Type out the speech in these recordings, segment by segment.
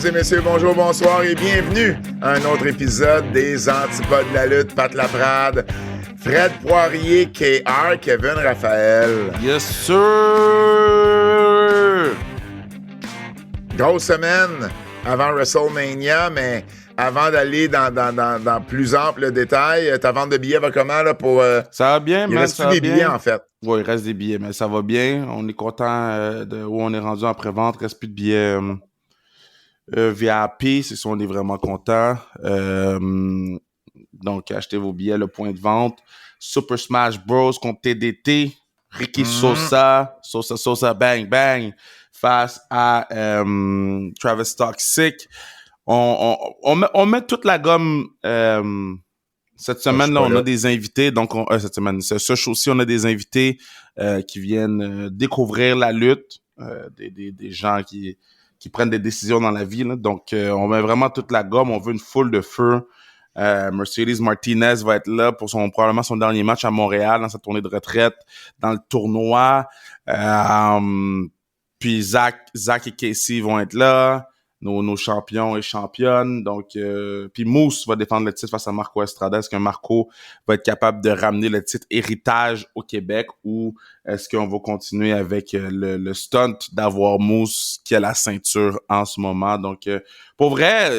et messieurs, bonjour, bonsoir et bienvenue à un autre épisode des Antipodes de la lutte. Pat Laprade, Fred Poirier, KR, Kevin Raphaël. Yes, sir! Grosse semaine avant WrestleMania, mais avant d'aller dans plus ample détail, ta vente de billets va comment là pour... Ça va bien, il reste des billets en fait? Oui, il reste des billets, mais ça va bien. On est content de où on est rendu en pré-vente. Il reste plus de billets VIP, c'est ça, on est vraiment content. Donc, achetez vos billets, le point de vente. Super Smash Bros. Contre TDT. Ricky Sosa, bang, bang. Face à Travis Toxic. On met toute la gomme... cette semaine-là, on a des invités. Donc, ce show-ci, on a des invités qui viennent découvrir la lutte. Des gens qui prennent des décisions dans la vie. Là. Donc, on met vraiment toute la gomme. On veut une foule de feu. Mercedes Martinez va être là pour probablement son dernier match à Montréal dans sa tournée de retraite dans le tournoi. Puis Zach et Casey vont être là. Nos champions et championnes. Donc, puis Moose va défendre le titre face à Marco Estrada. Est-ce que Marco va être capable de ramener le titre héritage au Québec ou est-ce qu'on va continuer avec le stunt d'avoir Moose qui a la ceinture en ce moment? Donc, pour vrai,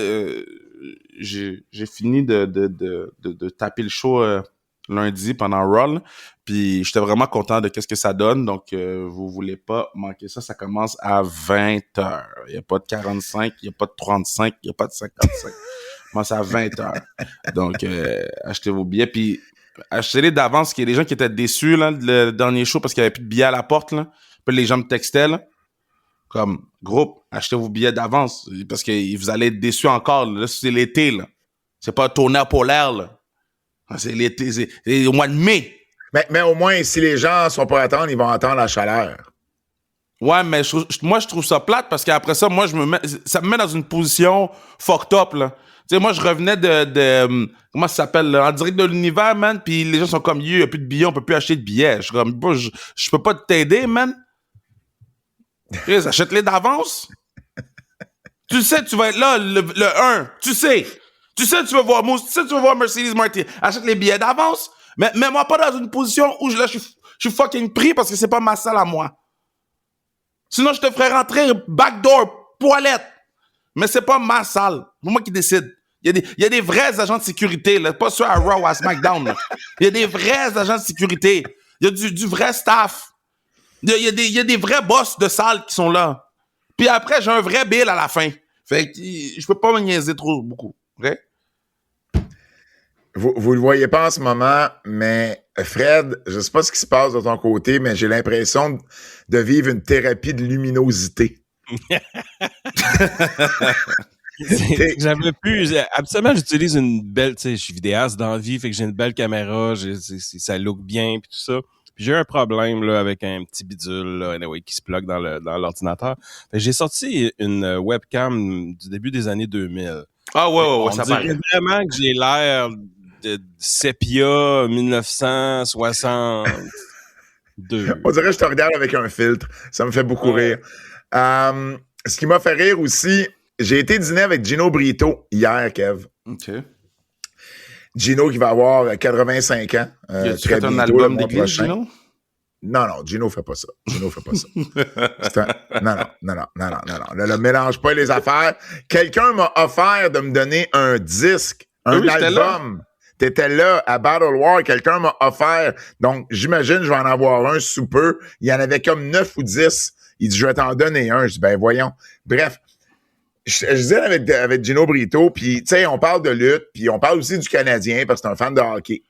j'ai fini de taper le show lundi pendant Raw. Puis j'étais vraiment content de qu'est-ce que ça donne. Donc, vous voulez pas manquer ça. Ça commence à 20h. Il n'y a pas de 45, il n'y a pas de 35, il n'y a pas de 55. Ça commence à 20h. Donc, achetez vos billets. Puis achetez-les d'avance. Il y a des gens qui étaient déçus là, le dernier show parce qu'il n'y avait plus de billets à la porte. Là. Puis les gens me textaient. Là, comme, groupe, achetez vos billets d'avance. Parce que vous allez être déçus encore. Là, c'est l'été. Là. C'est pas un tonnerre polaire. Là. C'est l'été. C'est au mois de mai. Mais au moins, si les gens sont pas à attendre, ils vont attendre la chaleur. Ouais, mais moi, je trouve ça plate parce qu'après ça, moi, ça me met dans une position fucked up, là. Tu sais, moi, je revenais de comment ça s'appelle, là, en direct de l'univers, man, puis les gens sont comme, il y a plus de billets, on peut plus acheter de billets. Je suis comme, je peux pas t'aider, man. Achète-les d'avance. Tu sais, tu vas être là, le 1. Tu sais, tu vas voir Moose, tu sais, tu vas voir Mercedes Martin. Achète les billets d'avance. Mais mets-moi pas dans une position où je suis fucking pris parce que c'est pas ma salle à moi. Sinon, je te ferais rentrer backdoor, poilette. Mais c'est pas ma salle. C'est moi qui décide. Il y a des vrais agents de sécurité, là, pas ceux à Raw ou à SmackDown. Là. Il y a des vrais agents de sécurité. Il y a du vrai staff. Il y a des vrais boss de salle qui sont là. Puis après, j'ai un vrai bill à la fin. Fait que je peux pas me niaiser trop beaucoup. OK? Vous le voyez pas en ce moment, mais Fred, je sais pas ce qui se passe de ton côté, mais j'ai l'impression de vivre une thérapie de luminosité. J'avais plus. Absolument, j'utilise une belle. Tu sais, je suis vidéaste dans la vie, fait que j'ai une belle caméra, ça look bien, puis tout ça. Puis j'ai eu un problème là avec un petit bidule là, anyway, qui se plug dans l'ordinateur. Fait que j'ai sorti une webcam du début des années 2000. Ah ouais, ça paraît vraiment que j'ai l'air de Sepia 1962. On dirait que je te regarde avec un filtre. Ça me fait beaucoup rire. Ce qui m'a fait rire aussi, j'ai été dîner avec Gino Brito hier, Kev. OK. Gino qui va avoir 85 ans. Tu fais un album d'église, Gino? Non, Gino fait pas ça. Non. Ne mélange pas les affaires. Quelqu'un m'a offert de me donner un disque, un album. T'étais là à Battle War, quelqu'un m'a offert. Donc, j'imagine, je vais en avoir un sous peu. Il y en avait comme 9 ou 10. Il dit, je vais t'en donner un. Je dis, ben voyons. Bref, je disais avec Gino Brito, puis tu sais, on parle de lutte, puis on parle aussi du Canadien, parce que c'est un fan de hockey.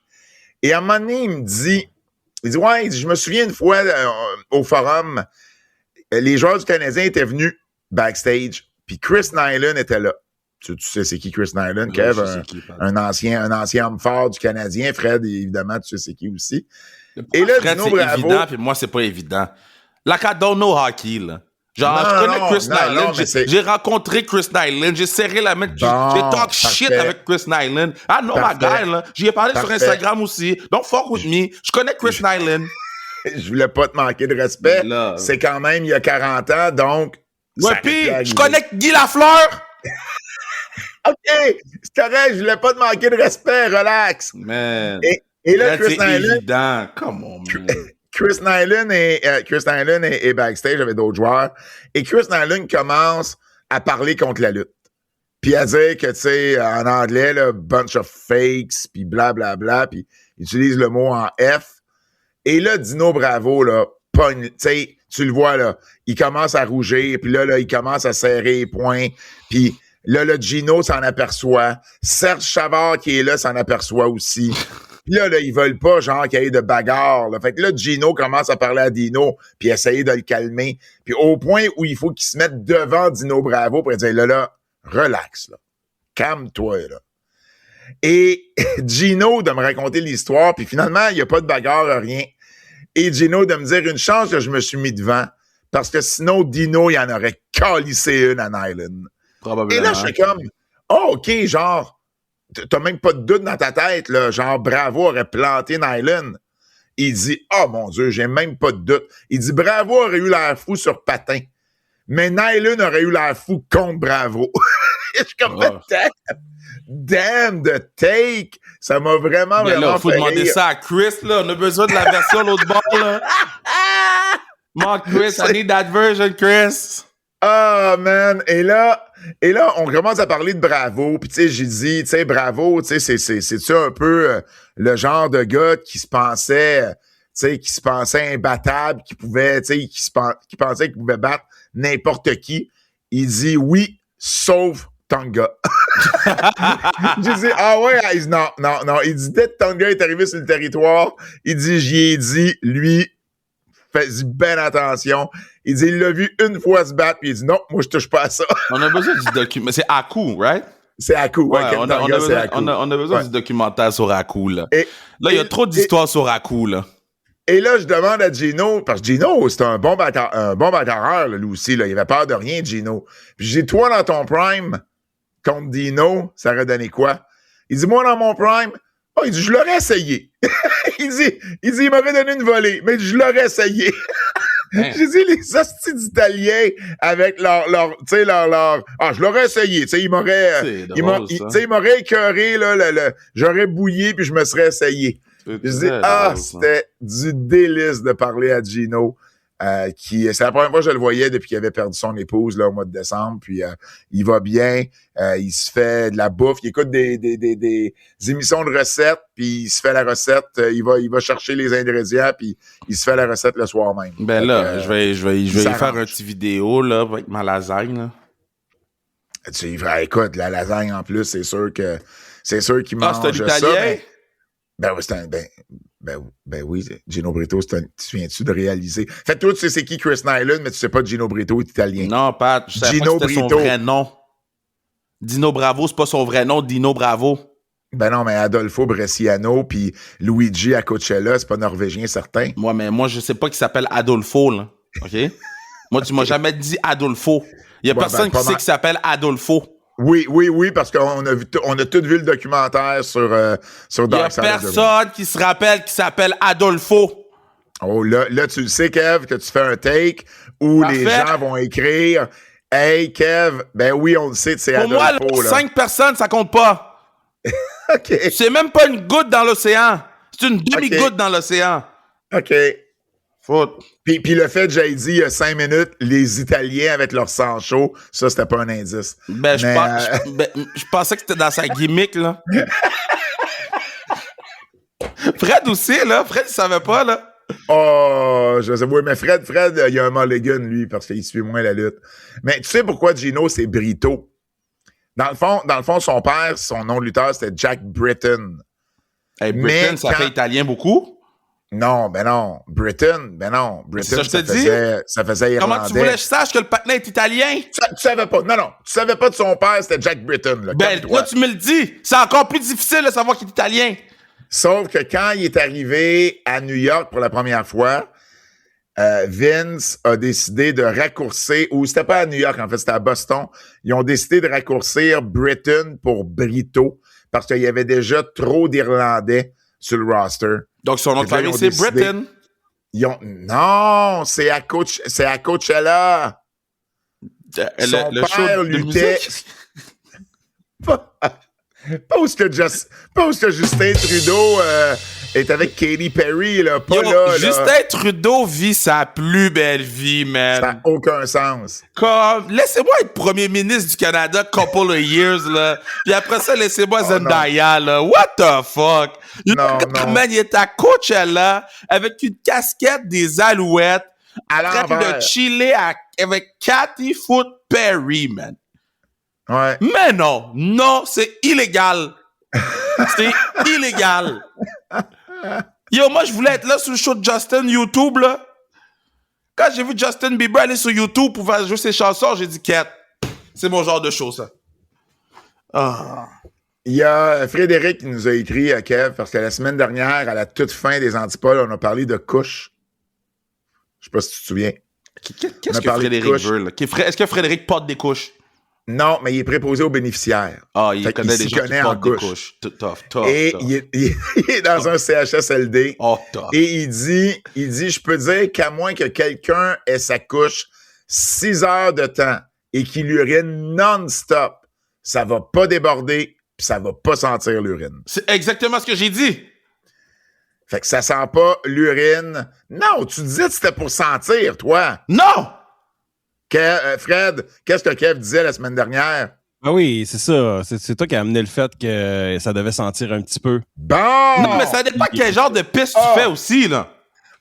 Et à un moment donné, il me dit, ouais, je me souviens une fois au forum, les joueurs du Canadien étaient venus backstage, puis Chris Nyland était là. Tu sais c'est qui Chris Nyland, Kev, un ancien homme fort du Canadien. Fred, évidemment, tu sais c'est qui aussi. Et là, Fred, c'est évident, puis moi, c'est pas évident. Like, I don't know hockey, là. Genre, je connais Chris Nyland. J'ai rencontré Chris Nyland. J'ai serré la main. J'ai talk shit avec Chris Nyland. I know my guy, là. J'y ai parlé sur Instagram aussi. Don't fuck with me. Je connais Chris Nyland. Je voulais pas te manquer de respect. C'est quand même il y a 40 ans, donc... Ouais, pis je connais Guy Lafleur. OK, c'est correct, je voulais pas te manquer de respect, relax. Man. Et là, Chris Nyland... Come on, man. Chris Nyland est backstage avec d'autres joueurs. Et Chris Nyland commence à parler contre la lutte. Puis à dire que, tu sais, en anglais, là, bunch of fakes, puis blablabla, puis il utilise le mot en F. Et là, Dino Bravo, là, pogne, tu sais, tu le vois, là, il commence à rougir, puis là, il commence à serrer les poings, puis là, Gino s'en aperçoit. Serge Chavard, qui est là, s'en aperçoit aussi. Puis là, ils veulent pas, genre, qu'il y ait de bagarre, là. Fait que là, Gino commence à parler à Dino, puis essayer de le calmer. Puis au point où il faut qu'il se mette devant Dino Bravo pour dire, là, relax, là. Calme-toi, là. Et Gino de me raconter l'histoire, puis finalement, il n'y a pas de bagarre, rien. Et Gino de me dire une chance que je me suis mis devant, parce que sinon, Dino, il en aurait calissé une à Nyland. Probablement. Et là, je suis comme, oh, OK, genre, t'as même pas de doute dans ta tête, là, genre, Bravo aurait planté Nyland. Il dit, oh mon Dieu, j'ai même pas de doute. Il dit, Bravo aurait eu l'air fou sur patin, mais Nyland aurait eu l'air fou contre Bravo. Je suis comme, damn, the take! Ça m'a vraiment faut demander rire. ça à Chris, là. On a besoin de la version l'autre bord, là. Mark Chris, I need that version, Chris. Ah, man! Et là, on commence à parler de Bravo. Puis, tu sais, j'ai dit, tu sais, Bravo, tu sais, c'est-tu un peu le genre de gars qui se pensait, tu sais, qui se pensait imbattable, qui pouvait, tu sais, qui pensait qu'il pouvait battre n'importe qui. Il dit oui, sauf Tonga. J'ai dit, ah ouais, il dit, non. Il dit, dès que Tonga est arrivé sur le territoire, il dit, j'y ai dit, lui, fais bien attention. Il dit, il l'a vu une fois se battre, puis il dit, non, moi, je touche pas à ça. On a besoin du documentaire. C'est Haku, right? C'est Haku, ouais. On a besoin du documentaire sur Haku, là. Là, il y a trop d'histoires sur Haku, là. Et là, je demande à Gino, parce que Gino, c'est un bon batteur, lui aussi, là. Il avait peur de rien, Gino. Puis j'ai toi dans ton prime contre Dino, ça aurait donné quoi? Il dit, moi, dans mon prime, il dit, je l'aurais essayé. il dit, il m'aurait donné une volée, mais je l'aurais essayé. J'ai dit, les hosties d'Italiens avec leur, je l'aurais essayé, tu sais, il m'aurait écœuré, là, j'aurais bouillé puis je me serais essayé. Je dis, c'était du délice de parler à Gino. C'est la première fois que je le voyais depuis qu'il avait perdu son épouse là, au mois de décembre. Puis il va bien, il se fait de la bouffe, il écoute des émissions de recettes, puis il se fait la recette, il va chercher les ingrédients, puis il se fait la recette le soir même. Ben là, je vais y faire un petit vidéo là avec ma lasagne. Là. Écoute, la lasagne en plus, c'est sûr qu'il mange c'est l'italien? ça. Ben oui, Gino Brito, tu viens-tu de réaliser? Fait toi, tu sais c'est qui Chris Nyland, mais tu sais pas Gino Brito est italien. Non, Pat, je savais pas que c'était son vrai nom. Dino Bravo, c'est pas son vrai nom, Dino Bravo. Ben non, mais Adolfo Bresciano puis Luigi Acocella, c'est pas norvégien certain. Moi, je sais pas qu'il s'appelle Adolfo, là. OK? Moi, tu m'as jamais dit Adolfo. Il y a personne qui sait qu'il s'appelle Adolfo. Oui, parce qu'on a tous vu le documentaire sur Dark Side. Il y a personne qui se rappelle qu'il s'appelle Adolfo. Oh, là, tu le sais, Kev, que tu fais un take où les gens vont écrire « Hey, Kev, ben oui, on le sait, c'est Adolfo. » Pour moi, 5 personnes, ça compte pas. OK. C'est même pas une goutte dans l'océan. C'est une demi-goutte dans l'océan. OK. Faute. Puis le fait que j'ai dit il y a 5 minutes, les Italiens avec leur sang chaud, ça, c'était pas un indice. Je pensais que c'était dans sa gimmick, là. Fred aussi, là. Fred, il savait pas, là. Oh, je sais, oui, mais Fred, il a un mulligan, lui, parce qu'il suit moins la lutte. Mais tu sais pourquoi Gino, c'est Brito? Dans le fond, son père, son nom de lutteur, c'était Jack Britton. Hey, Britton, ça fait italien beaucoup? Non. Britton, ça faisait irlandais. Comment tu voulais que je sache que le patinet est italien? Tu savais pas. Non. Tu savais pas de son père, c'était Jack Britton. Là, là, tu me le dis. C'est encore plus difficile de savoir qu'il est italien. Sauf que quand il est arrivé à New York pour la première fois, Vince a décidé de raccourcir, ou c'était pas à New York, en fait, c'était à Boston. Ils ont décidé de raccourcir Britton pour Brito parce qu'il y avait déjà trop d'Irlandais sur le roster. Donc, son nom de famille, c'est Britton. Non, c'est à Coachella. Son père luttait. Pas où ce que Justin Trudeau est avec Katy Perry, là. Pas là. Justin Trudeau vit sa plus belle vie, man. Ça n'a aucun sens. Comme, laissez-moi être premier ministre du Canada couple of years, là. Puis après ça, laissez-moi Zendaya, là. What the fuck? Non. Man, il est à Coachella avec une casquette des Alouettes en train de chiller avec Cathy Foot Perry, man. Ouais. Mais non, c'est illégal. C'est illégal. Yo, moi, je voulais être là sur le show de Justin YouTube, là. Quand j'ai vu Justin Bieber aller sur YouTube pour faire jouer ses chansons, j'ai dit, Kat, c'est mon genre de show, ça. Il y a Frédéric qui nous a écrit à Kev, parce que la semaine dernière, à la toute fin des Antipodes, on a parlé de couches. Je sais pas si tu te souviens. Qu'est-ce que Frédéric veut, là? Est-ce que Frédéric porte des couches? Non, mais il est préposé aux bénéficiaires. Ah, il connaît des gens qui portent des couches. Tough. Et il est dans un CHSLD. Oh, tough. Et il dit, je peux dire qu'à moins que quelqu'un ait sa couche 6 heures de temps et qu'il urine non-stop, ça va pas déborder puis ça va pas sentir l'urine. C'est exactement ce que j'ai dit. Fait que ça sent pas l'urine. Non, tu disais que c'était pour sentir, toi. Non! Fred, qu'est-ce que Kev disait la semaine dernière? Ah oui, c'est ça. C'est toi qui as amené le fait que ça devait sentir un petit peu. Bon! Non, mais ça dépend quel genre de piste tu fais aussi, là.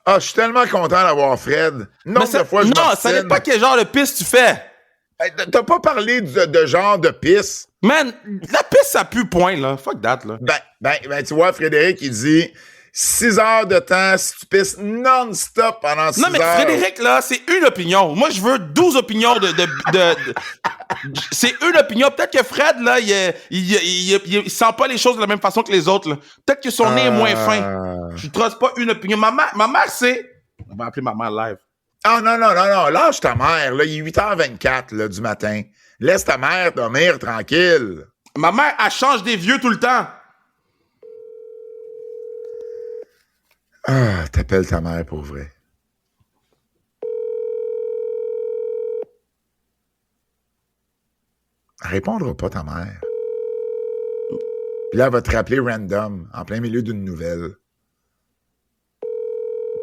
Ah, je suis tellement content d'avoir Fred. Non, ça dépend quel genre de piste tu fais. T'as pas parlé de genre de pisse. Man, la piste, ça pue point, là. Fuck that, là. Ben, tu vois, Frédéric, il dit 6 heures de temps si tu pisses non-stop pendant 6 heures. Non, mais Frédéric, là, c'est une opinion. Moi, je veux 12 opinions C'est une opinion. Peut-être que Fred, là, il sent pas les choses de la même façon que les autres, là. Peut-être que son nez est moins fin. Je trace pas une opinion. Ma mère, c'est... On va appeler ma mère live. Ah, non. Lâche ta mère, là. Il est 8h24, là, du matin. Laisse ta mère dormir tranquille. Ma mère, elle change des vieux tout le temps. Ah, t'appelles ta mère pour vrai. Elle répondra pas, ta mère. Puis là, elle va te rappeler random, en plein milieu d'une nouvelle.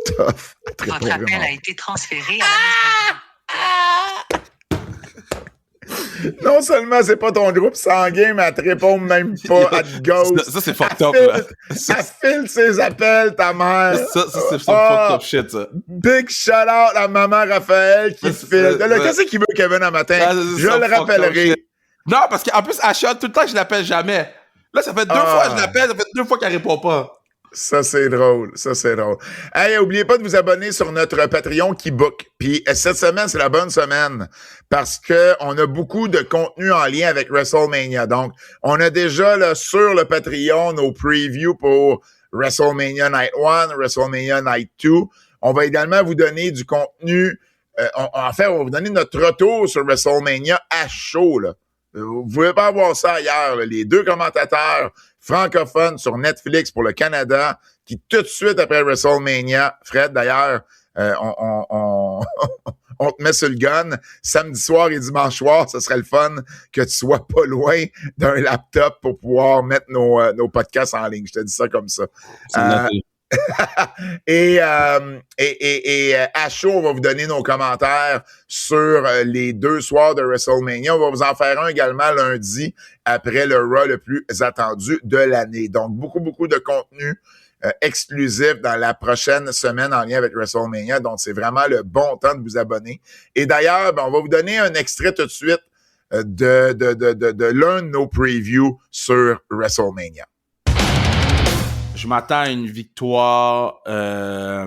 Tough. Votre appel a été transféré à la Non seulement c'est pas ton groupe sanguin, mais elle te répond même pas, elle te ghost. Ça, c'est fucked up, là. Elle file ses appels, ta mère. Ça, c'est fucked up shit, ça. Big shout-out à maman Raphaël qui file. Qu'est-ce qu'il veut, Kevin, un matin? Je le rappellerai. Non, parce qu'en plus, elle chante tout le temps que je l'appelle jamais. Là, ça fait 2 fois que je l'appelle, ça fait 2 fois qu'elle répond pas. Ça, c'est drôle. Hey, oubliez pas de vous abonner sur notre Patreon qui book. Puis cette semaine, c'est la bonne semaine parce que on a beaucoup de contenu en lien avec WrestleMania. Donc, on a déjà là, sur le Patreon nos previews pour WrestleMania Night 1, WrestleMania Night 2. On va également vous donner du contenu. On va vous donner notre retour sur WrestleMania à chaud, là. Vous pouvez pas voir ça ailleurs, là. Les 2 commentateurs francophones sur Netflix pour le Canada, qui tout de suite après WrestleMania, Fred, d'ailleurs, on te met sur le gun. Samedi soir et dimanche soir, ce serait le fun que tu sois pas loin d'un laptop pour pouvoir mettre nos podcasts en ligne. Je te dis ça comme ça. Et à chaud, on va vous donner nos commentaires sur les 2 soirs de WrestleMania. On va vous en faire un également lundi après le Raw le plus attendu de l'année. Donc, beaucoup de contenu exclusif dans la prochaine semaine en lien avec WrestleMania. Donc, c'est vraiment le bon temps de vous abonner. Et d'ailleurs, on va vous donner un extrait tout de suite de l'un de nos previews sur WrestleMania. Je m'attends à une victoire de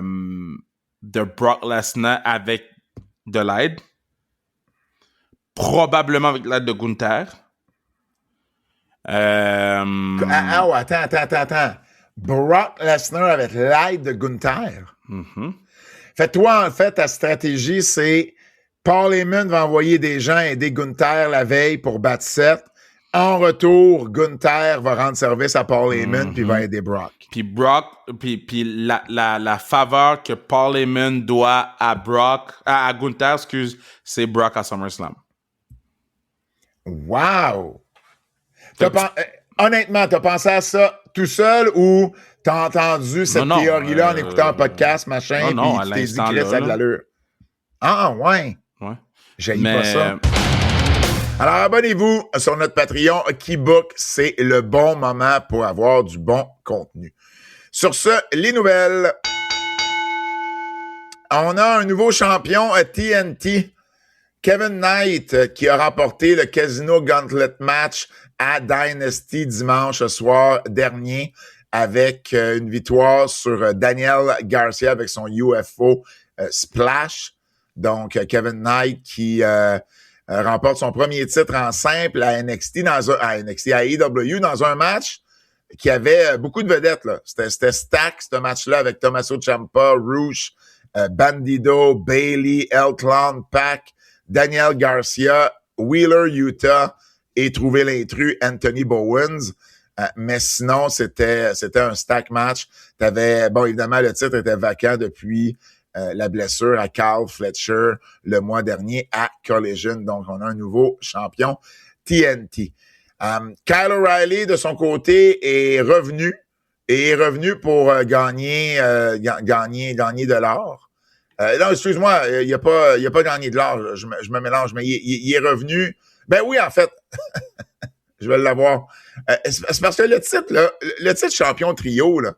Brock Lesnar avec de l'aide. Probablement avec l'aide de Gunther. Attends. Brock Lesnar avec l'aide de Gunther. Mm-hmm. Fait toi, en fait, ta stratégie, c'est Paul Heyman va envoyer des gens aider Gunther la veille pour battre Seth. En retour, Gunther va rendre service à Paul Heyman puis va aider Brock. Puis Brock, puis la faveur que Paul Heyman doit à Gunther, c'est Brock à SummerSlam. Wow! Honnêtement, t'as pensé à ça tout seul ou t'as entendu cette théorie-là en écoutant un podcast, machin, non, puis tu t'es dit que ça a de l'allure? Ah, ouais. Ouais. J'haïs pas ça. Alors, abonnez-vous sur notre Patreon. Keybook, c'est le bon moment pour avoir du bon contenu. Sur ce, les nouvelles. On a un nouveau champion à TNT, Kevin Knight, qui a remporté le Casino Gauntlet match à Dynasty dimanche soir dernier avec une victoire sur Daniel Garcia avec son UFO Splash. Donc, Kevin Knight qui remporte son premier titre en simple à à AEW dans un match qui avait beaucoup de vedettes. Là. C'était stack, ce match-là, avec Tommaso Ciampa, Rush, Bandido, Bayley, Elton, Pac, Daniel Garcia, Wheeler Yuta et trouver l'intrus Anthony Bowens. Mais sinon, c'était un stack match. Évidemment, le titre était vacant depuis la blessure à Carl Fletcher le mois dernier à Collision. Donc, on a un nouveau champion TNT. Kyle O'Reilly, de son côté, est revenu pour gagner de l'or. Non, excuse-moi, il a pas gagné de l'or. Je me mélange, mais il est revenu. Ben oui, en fait, je vais l'avoir. C'est parce que le titre champion trio, là,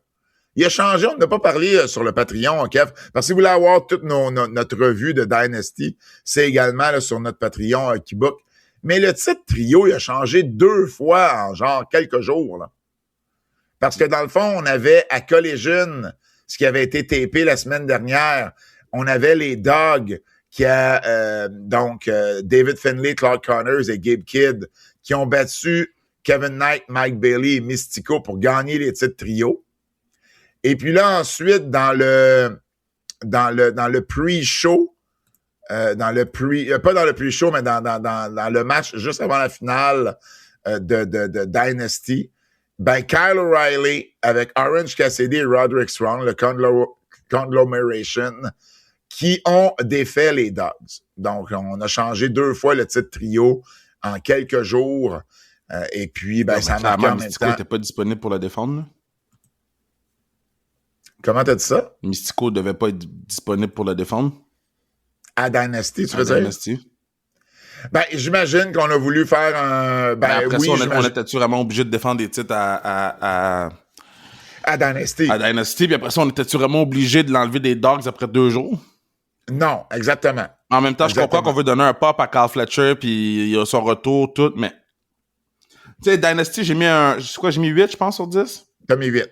il a changé. On n'a pas parlé sur le Patreon, Kev. Parce que si vous voulez avoir toute notre revue de Dynasty, c'est également là, sur notre Patreon Keybook. Mais le titre trio, il a changé 2 fois en genre quelques jours. Là. Parce que dans le fond, on avait à Collision, ce qui avait été tapé la semaine dernière, on avait les Dogs qui a David Finlay, Clark Connors et Gabe Kidd qui ont battu Kevin Knight, Mike Bailey et Mystico pour gagner les titres trio. Et puis là, ensuite, dans le pre-show, pas dans le pre-show, mais dans le match juste avant la finale de Dynasty, ben Kyle O'Reilly avec Orange Cassidy et Roderick Strong, le Conglomeration, qui ont défait les Dogs. Donc, on a changé 2 fois le titre trio en quelques jours. Et puis, ça a marqué en même Mystico temps. n'était pas disponible pour le défendre, là. Comment t'as dit ça? Mystico devait pas être disponible pour le défendre. À Dynasty, tu veux dire? Dynasty. J'imagine qu'on a voulu faire un... après oui, ça, on était-tu vraiment obligé de défendre des titres à Dynasty. À Dynasty, puis après ça, on était-tu vraiment obligé de l'enlever des Dogs après 2 jours? Non, exactement. En même temps, je comprends qu'on veut donner un pop à Carl Fletcher, puis il a son retour, tout, mais... Tu sais, Dynasty, j'ai mis 8, je pense, sur 10? T'as mis 8.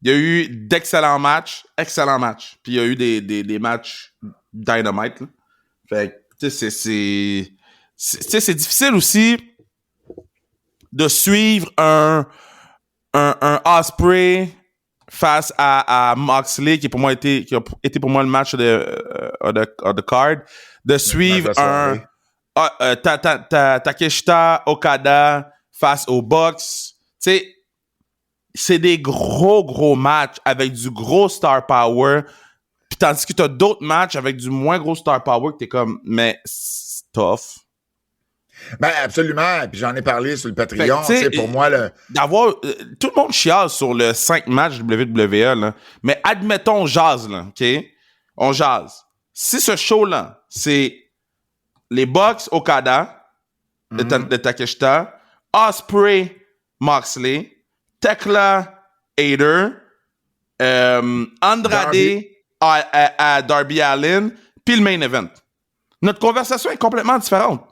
Il y a eu d'excellents matchs, puis il y a eu des matchs dynamite, là. Fait que, tu sais, c'est difficile aussi de suivre un Ospreay face à Moxley, qui a été pour moi le match de card, de suivre Takeshita Okada face aux Bucks. Tu sais, c'est des gros matchs avec du gros star power. Puis tandis que t'as d'autres matchs avec du moins gros star power que t'es comme, mais c'est tough. Absolument. Puis j'en ai parlé sur le Patreon. C'est pour moi d'avoir tout le monde chiale sur le 5 matchs WWE, là. Mais admettons, on jase, là, OK? On jase. Si ce show-là, c'est les Bucks Okada de Takeshita, Ospreay Moxley, Tekla Hader, Andrade à Darby Allin, puis le main event. Notre conversation est complètement différente.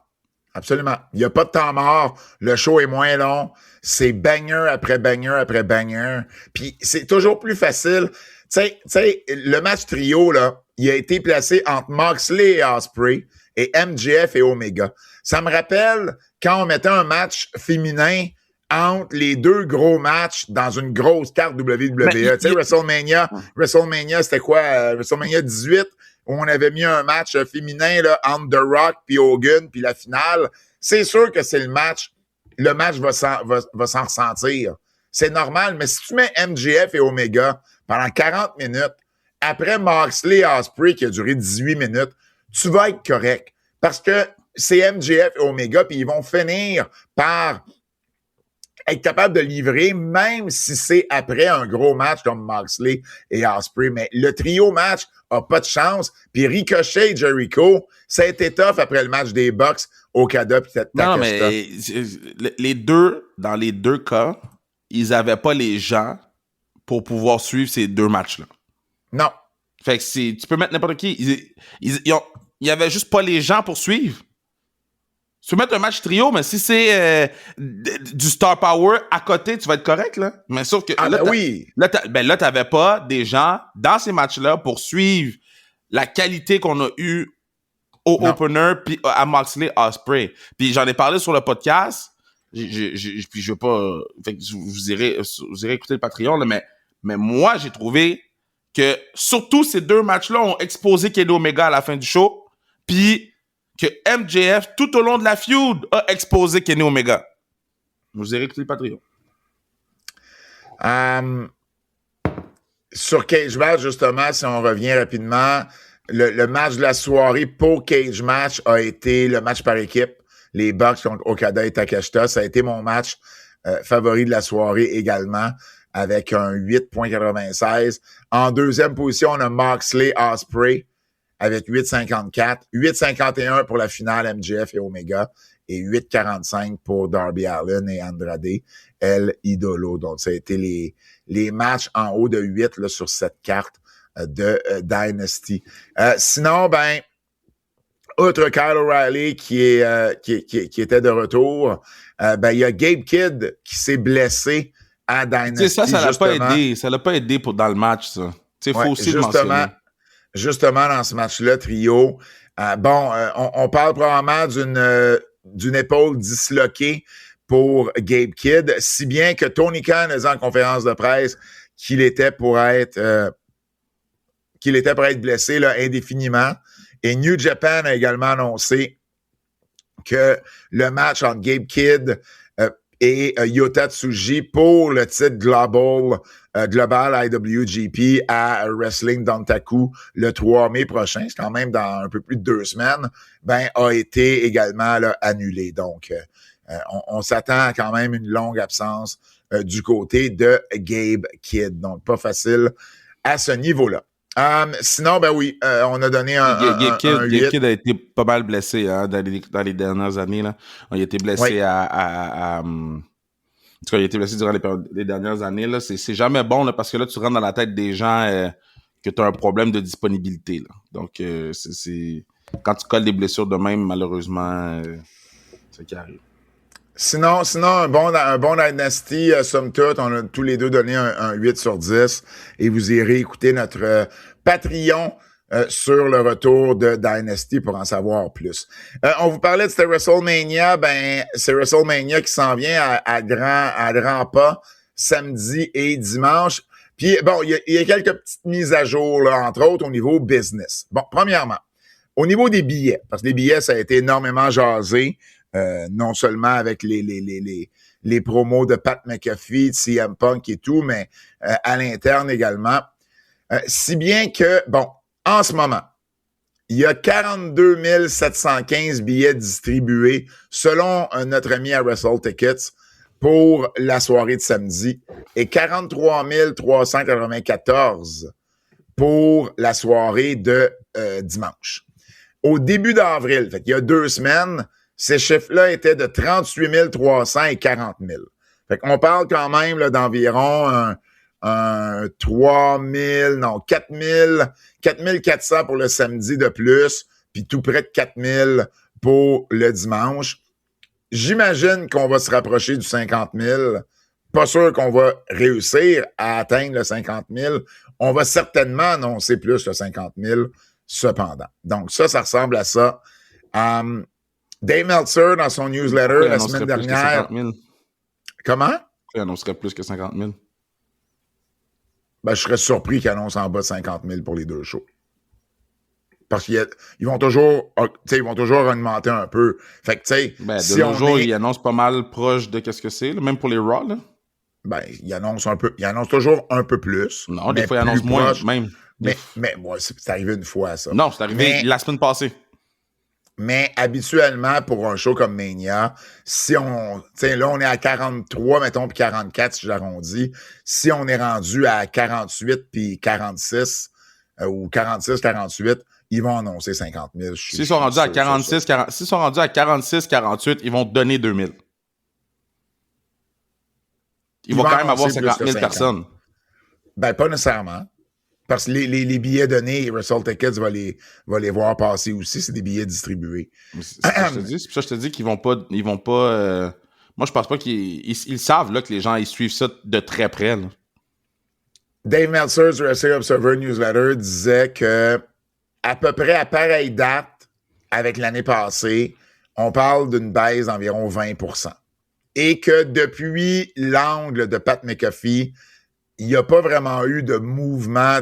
Absolument. Il n'y a pas de temps mort. Le show est moins long. C'est banger après banger après banger. Puis c'est toujours plus facile. Tu sais, le match trio, là, il a été placé entre Moxley et Ospreay et MJF et Omega. Ça me rappelle quand on mettait un match féminin entre les 2 gros matchs dans une grosse carte WWE. Tu sais, WrestleMania, c'était quoi? WrestleMania 18, où on avait mis un match féminin là, entre The Rock puis Hogan, puis la finale. C'est sûr que c'est le match va s'en ressentir. C'est normal, mais si tu mets MJF et Omega pendant 40 minutes, après Moxley et Ospreay qui a duré 18 minutes, tu vas être correct. Parce que c'est MJF et Omega, puis ils vont finir par être capable de livrer, même si c'est après un gros match comme Moxley et Ospreay. Mais le trio match a pas de chance. Puis Ricochet et Jericho, ça a été tough après le match des Bucks, Okada puis Takeshita. Non, mais dans les deux cas, ils avaient pas les gens pour pouvoir suivre ces deux matchs-là. Non. Fait que tu peux mettre n'importe qui. Il y avait juste pas les gens pour suivre. Tu peux mettre un match trio, mais si c'est du star power à côté, tu vas être correct, là. Mais sauf que oui. Là, t'avais pas des gens dans ces matchs-là pour suivre la qualité qu'on a eue au opener puis à Moxley Ospreay. Puis j'en ai parlé sur le podcast. Puis je veux pas. Fait que vous irez écouter le Patreon, là, mais moi, j'ai trouvé que surtout ces deux matchs-là ont exposé Kenny Omega à la fin du show. Puis que MJF, tout au long de la feud, a exposé Kenny Omega. Vous irez écouter le Patreon. Sur Cage Match, justement, si on revient rapidement, le match de la soirée pour Cage Match a été le match par équipe. Les Bucks contre Okada et Takeshita. Ça a été mon match favori de la soirée également, avec un 8.96. En deuxième position, on a Moxley Ospreay avec 8.54. 8.51 pour la finale MJF et Omega. Et 8.45 pour Darby Allin et Andrade El Idolo. Donc, ça a été les matchs en haut de 8 là, sur cette carte de Dynasty. Sinon, outre Kyle O'Reilly qui était de retour, il y a Gabe Kidd qui s'est blessé à Dynasty. Ça l'a pas aidé. Ça l'a pas aidé dans le match, ça. Il faut aussi le mentionner. Justement, dans ce match-là, trio, on parle probablement d'une épaule disloquée pour Gabe Kidd, si bien que Tony Khan a dit en conférence de presse qu'il était pour être blessé là, indéfiniment. Et New Japan a également annoncé que le match entre Gabe Kidd et Yota Tsuji pour le titre Global IWGP à Wrestling Dontaku le 3 mai prochain, c'est quand même dans un peu plus de 2 semaines, a été également là, annulé. Donc, on s'attend à quand même une longue absence du côté de Gabe Kidd. Donc, pas facile à ce niveau-là. Sinon, on a donné Gabe Kidd a été pas mal blessé dans les dernières années. Là. Il a été blessé en tout cas, il a été blessé durant les dernières années. Là. C'est jamais bon là, parce que là, tu rentres dans la tête des gens que tu as un problème de disponibilité. Là. Donc, c'est quand tu colles des blessures de même, malheureusement, c'est qui arrive. Sinon, un bon Dynasty, somme toute, on a tous les deux donné un 8 sur 10 et vous irez écouter notre Patreon sur le retour de Dynasty pour en savoir plus. On vous parlait de cette WrestleMania, c'est WrestleMania qui s'en vient à grands pas samedi et dimanche. Puis il y a quelques petites mises à jour, là, entre autres au niveau business. Bon, premièrement, au niveau des billets, parce que les billets, ça a été énormément jasé. Non seulement avec les promos de Pat McAfee, de CM Punk et tout, mais à l'interne également. Si bien que, en ce moment, il y a 42 715 billets distribués selon notre ami à Wrestle Tickets pour la soirée de samedi et 43 394 pour la soirée de dimanche. Au début d'avril, fait qu'il y a 2 semaines, ces chiffres-là étaient de 38 300 et 40 000. Fait qu'on parle quand même là, d'environ 4 400 pour le samedi de plus, puis tout près de 4 000 pour le dimanche. J'imagine qu'on va se rapprocher du 50 000. Pas sûr qu'on va réussir à atteindre le 50 000. On va certainement annoncer plus le 50 000, cependant. Donc ça ressemble à ça. Dave Meltzer, dans son newsletter la semaine dernière... Comment? Il annoncerait plus que 50 000. Je serais surpris qu'il annonce en bas de 50 000 pour les 2 shows. Parce qu'ils vont toujours augmenter un peu. Fait que, tu sais... de nos jours, ils annoncent pas mal proche de qu'est-ce que c'est, là, même pour les Raw, là. Ils annoncent un peu. Ils annoncent toujours un peu plus. Non, des fois, ils annoncent moins, même. Mais moi, c'est arrivé une fois, ça. Non, c'est arrivé la semaine passée. Mais habituellement, pour un show comme Mania, si on... Tiens, là, on est à 43, mettons, puis 44, si j'arrondis. Si on est rendu à 48 puis 46, ou 46, 48, ils vont annoncer 50 000. S'ils sont rendus à 46, 40, s'ils sont rendus à 46, 48, ils vont te donner 2 000. Ils vont quand même avoir 50 000 personnes. Ben, pas nécessairement. Parce que les billets donnés, Wrestle Tickets va les voir passer aussi. C'est des billets distribués. C'est ça que je te dis. C'est pour ça que je te dis qu'ils vont pas... moi, je pense pas qu'ils savent là, que les gens ils suivent ça de très près. Là. Dave Meltzer du Wrestling Observer Newsletter disait que à peu près à pareille date avec l'année passée, on parle d'une baisse d'environ 20%. Et que depuis l'angle de Pat McAfee, il n'y a pas vraiment eu de mouvement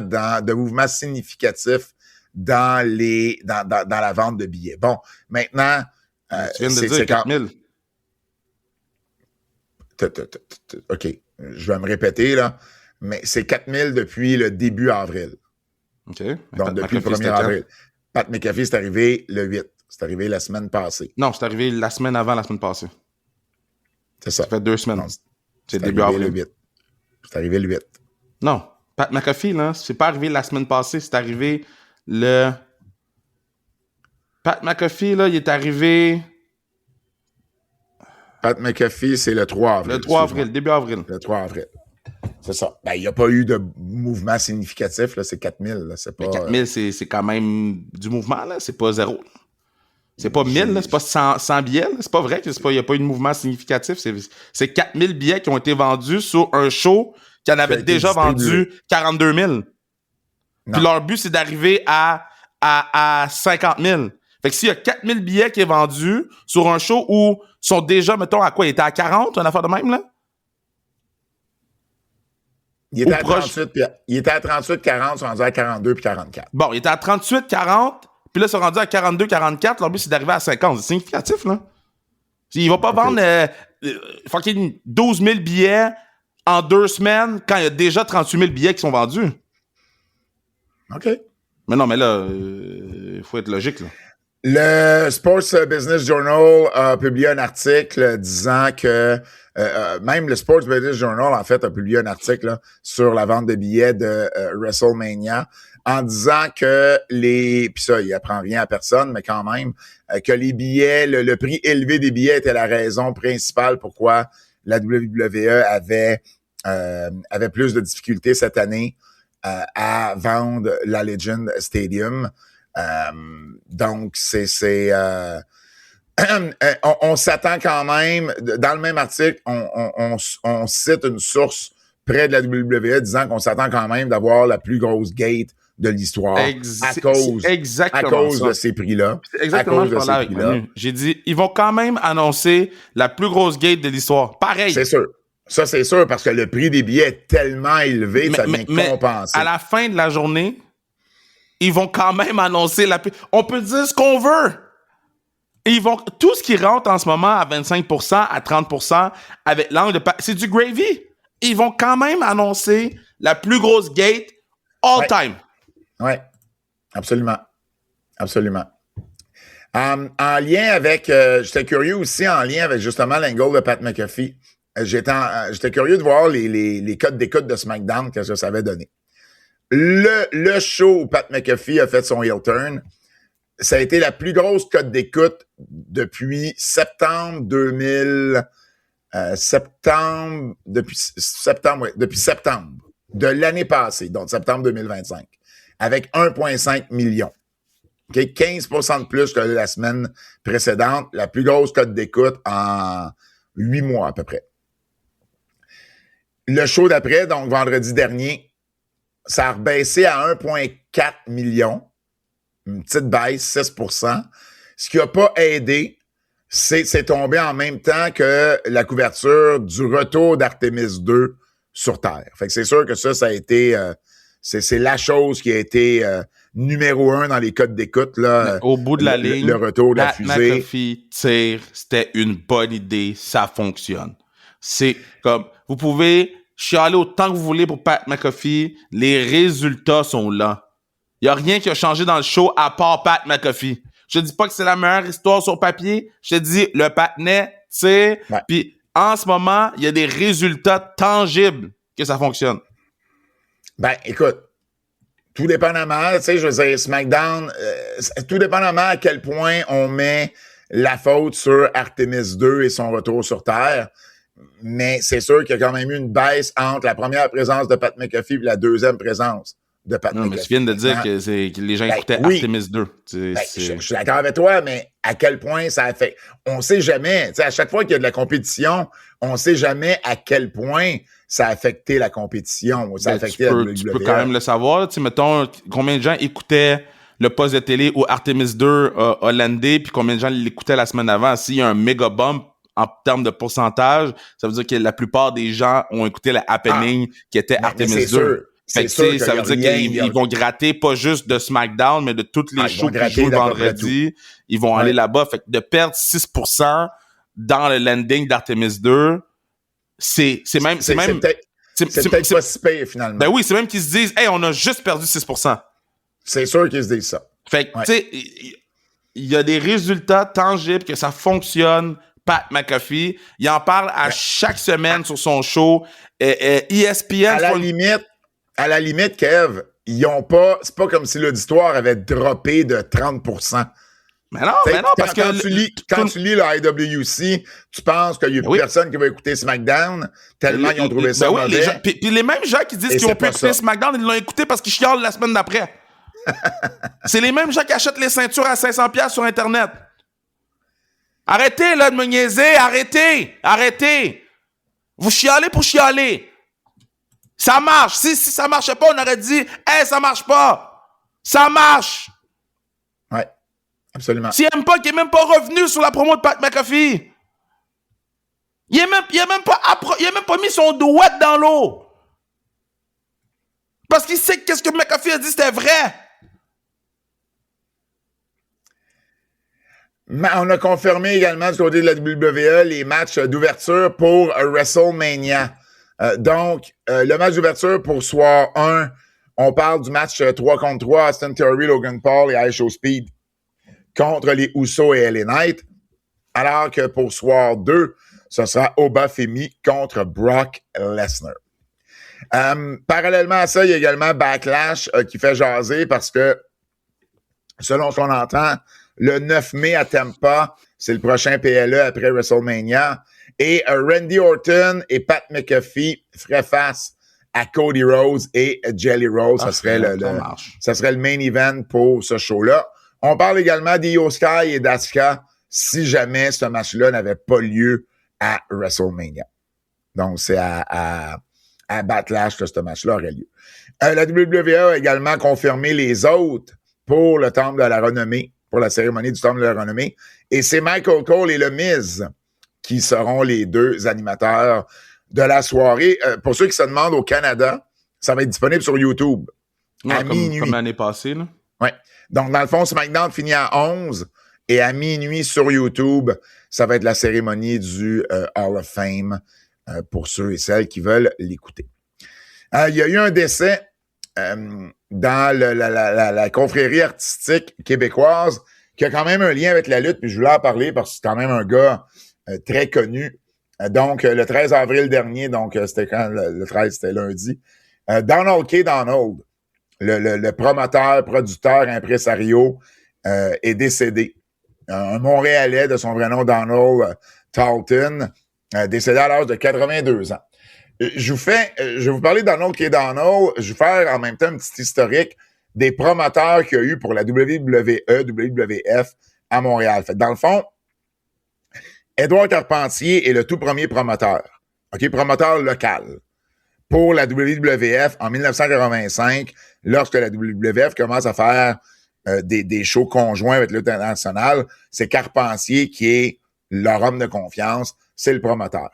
significatif dans la vente de billets. Bon, maintenant, tu viens de dire 4 000. OK, je vais me répéter, là, mais c'est 4 000 depuis le début avril. OK. Donc, depuis le 1er avril. Pat McAfee, c'est arrivé le 8. C'est arrivé la semaine passée. Non, c'est arrivé la semaine avant la semaine passée. C'est ça. Ça fait 2 semaines. Non, c'est début avril. Le 8. C'est arrivé le 8. Non. Pat McAfee, là, c'est pas arrivé la semaine passée, c'est arrivé le... Pat McAfee, là, il est arrivé... Pat McAfee, c'est le 3 avril. Le 3 avril, début avril. Le 3 avril. C'est ça. Ben, il n'y a pas eu de mouvement significatif, là. C'est 4 000, là. C'est pas... Mais 4 000, c'est quand même du mouvement, là. C'est pas 0. C'est pas 1000, là. C'est pas 100 billets, là. C'est pas vrai qu'il n'y a pas eu de mouvement significatif. C'est 4 000 billets qui ont été vendus sur un show qui en avait déjà vendu 42 000. Puis leur but, c'est d'arriver à 50 000. Fait que s'il y a 4 000 billets qui est vendu sur un show où ils sont déjà, mettons, à quoi? Il était à 40, une affaire de même, là? Il était à 38, 40, ils sont rendus à 42 puis 44. Bon, il était à 38, 40, puis là, ils sont rendus à 42, 44. Leur but, c'est d'arriver à 50. C'est significatif, là. Il va pas vendre fucking 12 000 billets en 2 semaines quand il y a déjà 38 000 billets qui sont vendus. OK. Mais non, mais là, il faut être logique, là. Le Sports Business Journal a publié un article disant que même le Sports Business Journal, en fait, a publié un article là, sur la vente de billets de WrestleMania en disant que puis ça, il apprend rien à personne, mais quand même, que les billets, le prix élevé des billets était la raison principale pourquoi la WWE avait plus de difficultés cette année à vendre la Legend Stadium. Donc, on s'attend quand même, dans le même article, on cite une source près de la WWE disant qu'on s'attend quand même d'avoir la plus grosse gate de l'histoire à cause de ces prix-là. C'est exactement ce que je parlais avec Manu. J'ai dit, ils vont quand même annoncer la plus grosse gate de l'histoire. Pareil. C'est sûr. Ça, c'est sûr, parce que le prix des billets est tellement élevé que ça vient compenser. À la fin de la journée, ils vont quand même annoncer la plus... On peut dire ce qu'on veut. Tout ce qui rentre en ce moment à 25%, à 30%, avec l'angle de... C'est du gravy. Ils vont quand même annoncer la plus grosse gate all time. Oui, absolument. Absolument. En lien avec... j'étais curieux aussi en lien avec justement l'angle de Pat McAfee. J'étais curieux de voir les codes d'écoute de SmackDown, qu'est-ce que ça avait donné. Le show où Pat McAfee a fait son heel turn, ça a été la plus grosse cote d'écoute depuis septembre de l'année passée, donc septembre 2025, avec 1,5 million. Okay? 15% de plus que la semaine précédente, la plus grosse cote d'écoute en 8 mois à peu près. Le show d'après, donc vendredi dernier, ça a rebaissé à 1,4 million. Une petite baisse, 6%. Ce qui n'a pas aidé, c'est tombé en même temps que la couverture du retour d'Artemis 2 sur Terre. Fait que c'est sûr que ça a été... c'est la chose qui a été numéro 1 dans les codes d'écoute. Là, au bout de la ligne, le retour de la fusée. McAfee tire, c'était une bonne idée, ça fonctionne. C'est comme, vous pouvez chialer autant que vous voulez pour Pat McAfee, les résultats sont là. Il n'y a rien qui a changé dans le show à part Pat McAfee. Je te dis pas que c'est la meilleure histoire sur papier. Je te dis, le patinet, tu sais. Ouais. Puis en ce moment, il y a des résultats tangibles que ça fonctionne. Ben, écoute, tout dépendamment, tu sais, je veux dire, SmackDown, tout dépendamment à quel point on met la faute sur Artemis 2 et son retour sur Terre, mais c'est sûr qu'il y a quand même eu une baisse entre la première présence de Pat McAfee et la deuxième présence de Pat McAfee. Non, mais tu viens de dire que les gens écoutaient Artemis 2. Je suis d'accord avec toi, mais à quel point ça affecte... On sait jamais, tu sais, à chaque fois qu'il y a de la compétition, on sait jamais à quel point ça a affecté la compétition, ça a affecté la WWE. Tu peux quand même le savoir. Tu sais, mettons, combien de gens écoutaient le poste de télé où Artemis 2 a landé, puis combien de gens l'écoutaient la semaine avant. S'il y a un méga bump en termes de pourcentage, ça veut dire que la plupart des gens ont écouté la happening qui était Artemis 2. Fait que, ça veut dire qu'ils vont gratter pas juste de SmackDown, mais de toutes les shows qui jouent le vendredi. Ils vont aller là-bas. Fait que de perdre 6% dans le landing d'Artemis 2, c'est peut-être pas si pire, finalement. Ben oui, c'est même qu'ils se disent, hey, on a juste perdu 6%. C'est sûr qu'ils se disent ça. Fait que, tu sais, il y a des résultats tangibles que ça fonctionne. Pat McAfee, il en parle à chaque semaine sur son show. ESPN... À la limite, Kev, c'est pas comme si l'auditoire avait droppé de 30%. Mais non, parce que... Quand tu lis le IWC, tu penses qu'il y a plus personne qui va écouter SmackDown, tellement ils ont trouvé ça mauvais. Puis les mêmes gens qui disent qu'ils ont pu écouter SmackDown, ils l'ont écouté parce qu'ils chialent la semaine d'après. C'est les mêmes gens qui achètent les ceintures à 500$ sur Internet. Arrêtez, là, de me niaiser. Arrêtez. Vous chialez pour chialer. Ça marche. Si ça marchait pas, on aurait dit, hey, ça marche pas. Ça marche. Ouais, absolument. S'il aime pas, qu'il est même pas revenu sur la promo de Pat McAfee. Il a même pas mis son doigt dans l'eau. Parce qu'il sait que qu'est-ce que McAfee a dit, c'était vrai. On a confirmé également du côté de la WWE les matchs d'ouverture pour WrestleMania. Donc, le match d'ouverture pour soir 1, on parle du match 3 contre 3, Austin Theory, Logan Paul et Show Speed contre les Usos et LA Knight. Alors que pour soir 2, ce sera Oba Femi contre Brock Lesnar. Parallèlement à ça, il y a également Backlash qui fait jaser parce que, selon ce qu'on entend, le 9 mai à Tampa, c'est le prochain PLE après WrestleMania. Et Randy Orton et Pat McAfee feraient face à Cody Rhodes et Jelly Roll. Ça serait le main event pour ce show-là. On parle également d'Io Sky et d'Asuka si jamais ce match-là n'avait pas lieu à WrestleMania. Donc, c'est à Backlash que ce match-là aurait lieu. La WWE a également confirmé les autres pour le Temple de la Renommée, pour la cérémonie du Temple de la Renommée. Et c'est Michael Cole et le Miz qui seront les deux animateurs de la soirée. Pour ceux qui se demandent, au Canada, ça va être disponible sur YouTube. À minuit. Comme l'année passée, là. Ouais. Donc, dans le fond, SmackDown finit à 11 et à minuit sur YouTube, ça va être la cérémonie du Hall of Fame pour ceux et celles qui veulent l'écouter. Il y a eu un décès dans la confrérie artistique québécoise qui a quand même un lien avec la lutte, puis je voulais en parler parce que c'est quand même un gars très connu. Donc, le 13 avril dernier, donc c'était quand? Le 13, c'était lundi. Donald K. Donald, le promoteur, producteur, impresario, est décédé. Un Montréalais de son vrai nom, Donald Talton, décédé à l'âge de 82 ans. Je vais vous parler de Donald K. Donald. Je vais faire en même temps un petit historique des promoteurs qu'il y a eu pour la WWE, WWF à Montréal. Fait, dans le fond, Édouard Carpentier est le tout premier promoteur. OK, promoteur local pour la WWF en 1985, lorsque la WWF commence à faire des shows conjoints avec l'Union internationale. C'est Carpentier qui est leur homme de confiance, c'est le promoteur.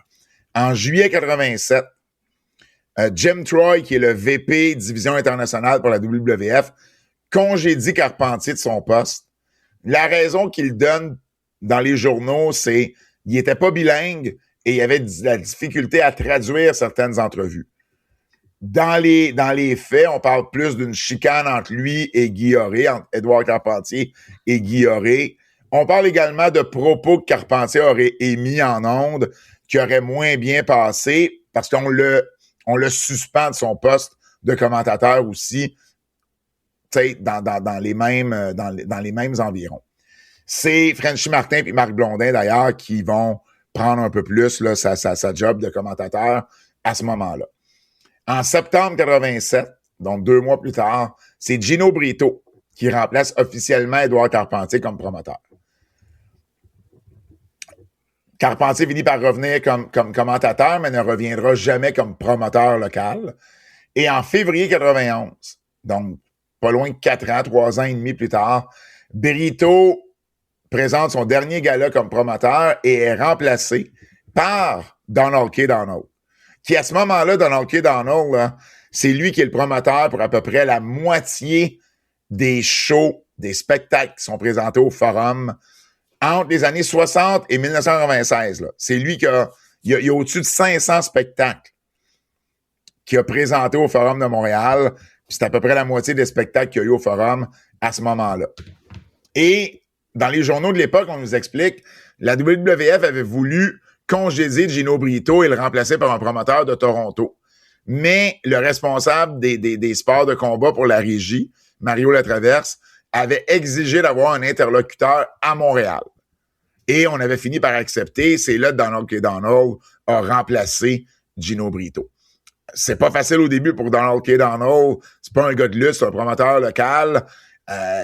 En juillet 87, Jim Troy, qui est le VP division internationale pour la WWF, congédie Carpentier de son poste. La raison qu'il donne dans les journaux, c'est qu'il n'était pas bilingue et il y avait de la difficulté à traduire certaines entrevues. Dans les faits, on parle plus d'une chicane entre lui et Guy Auré, entre Édouard Carpentier et Guy Auré. On parle également de propos que Carpentier aurait émis en ondes qui auraient moins bien passé parce qu'on le suspend de son poste de commentateur aussi, tu sais, dans les mêmes environs. C'est Frenchy Martin et Marc Blondin, d'ailleurs, qui vont prendre un peu plus là, sa job de commentateur à ce moment-là. En septembre 87, donc 2 mois plus tard, c'est Gino Brito qui remplace officiellement Édouard Carpentier comme promoteur. Carpentier finit par revenir comme commentateur, mais ne reviendra jamais comme promoteur local. Et en février 91, donc pas loin de 4 ans, 3 ans et demi plus tard, Brito présente son dernier gala comme promoteur et est remplacé par Donald K. Donald. Qui à ce moment-là, Donald K. Donald, là, c'est lui qui est le promoteur pour à peu près la moitié des shows, des spectacles qui sont présentés au Forum entre les années 60 et 1996. Là. C'est lui qui il y a au-dessus de 500 spectacles qu'il a présenté au Forum de Montréal. C'est à peu près la moitié des spectacles qu'il y a eu au Forum à ce moment-là. Et dans les journaux de l'époque, on nous explique, la WWF avait voulu congédier Gino Brito et le remplacer par un promoteur de Toronto. Mais le responsable des sports de combat pour la régie, Mario Latraverse, avait exigé d'avoir un interlocuteur à Montréal. Et on avait fini par accepter. C'est là que Donald K. Donald a remplacé Gino Brito. C'est pas facile au début pour Donald K. Donald. C'est pas un gars de lutte, c'est un promoteur local.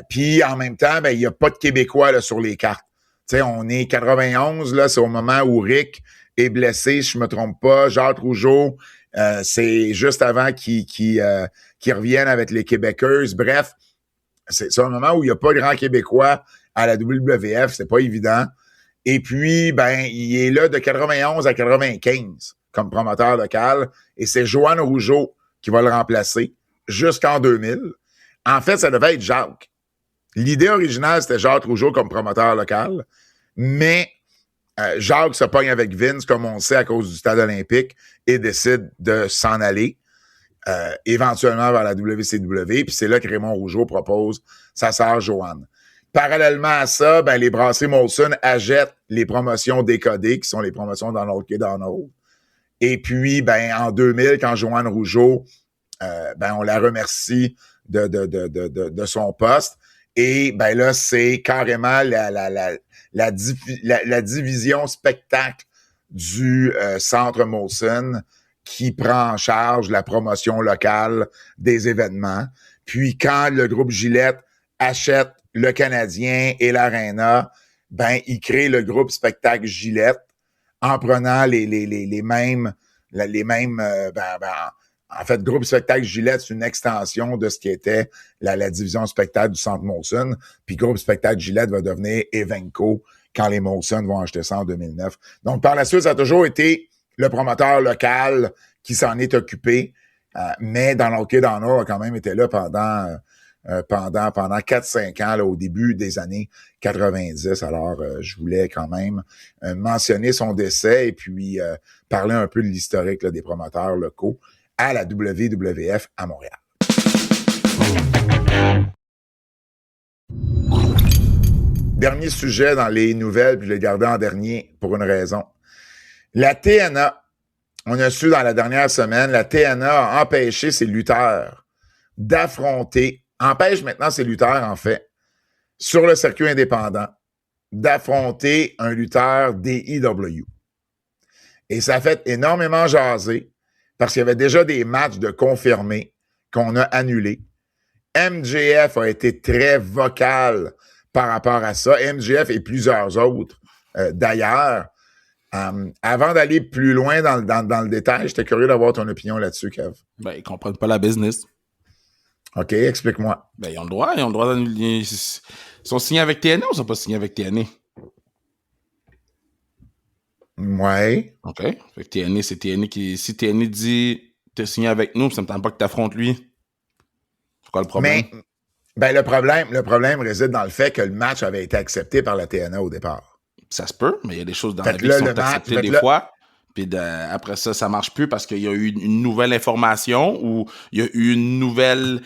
Puis en même temps, ben il y a pas de Québécois là, sur les cartes. Tu sais, on est 91, là, c'est au moment où Rick est blessé, si je me trompe pas. Jacques Rougeau, c'est juste avant qu'il revienne avec les Québécois. Bref, c'est un moment où il n'y a pas grand Québécois à la WWF, c'est pas évident. Et puis, ben, il est là de 91 à 95 comme promoteur local. Et c'est Joanne Rougeau qui va le remplacer jusqu'en 2000. En fait, ça devait être Jacques. L'idée originale, c'était Jacques Rougeau comme promoteur local. Mais Jacques se pogne avec Vince, comme on sait, à cause du stade olympique et décide de s'en aller éventuellement vers la WCW. Puis c'est là que Raymond Rougeau propose sa sœur Joanne. Parallèlement à ça, ben, les brasseries Molson achètent les promotions décodées, qui sont les promotions Donald K. Donald. Et puis, ben, en 2000, quand Joanne Rougeau, ben, on la remercie de son poste. Et ben là, c'est carrément la division spectacle du Centre Molson qui prend en charge la promotion locale des événements. Puis quand le groupe Gillette achète le Canadien et l'Arena, ben il crée le groupe Spectacle Gillette en prenant les mêmes en fait, groupe Spectacle Gillette, c'est une extension de ce qui était la division spectacle du Centre Molson. Puis groupe Spectacle Gillette va devenir Evenco quand les Molson vont acheter ça en 2009. Donc, par la suite, ça a toujours été le promoteur local qui s'en est occupé. Mais dans l'Hockey Donald a quand même été là pendant 4-5 ans, là, au début des années 90. Alors, je voulais quand même mentionner son décès et puis parler un peu de l'historique là, des promoteurs locaux à la WWF à Montréal. Dernier sujet dans les nouvelles, puis je l'ai gardé en dernier pour une raison. La TNA, on a su dans la dernière semaine, la TNA a empêché ses lutteurs d'affronter, empêche maintenant ses lutteurs, en fait, sur le circuit indépendant, d'affronter un lutteur d'AEW. Et ça a fait énormément jaser, parce qu'il y avait déjà des matchs de confirmés qu'on a annulés. MJF a été très vocal par rapport à ça. MJF et plusieurs autres, d'ailleurs. Avant d'aller plus loin dans le détail, j'étais curieux d'avoir ton opinion là-dessus, Kev. Ben, ils comprennent pas la business. OK, explique-moi. Ben, ils ont le droit d'annuler. Ils sont signés avec TNA ou ils sont pas signés avec TNA? Ouais. OK. Fait que TNA, c'est TNA qui... Si TNA dit t'es signé avec nous, ça me tente pas que t'affrontes lui. C'est quoi le problème? Mais, ben, le problème réside dans le fait que le match avait été accepté par la TNA au départ. Ça se peut, mais il y a des choses dans la vie qui sont acceptées des fois. Puis après ça marche plus parce qu'il y a eu une nouvelle information ou il y a eu une nouvelle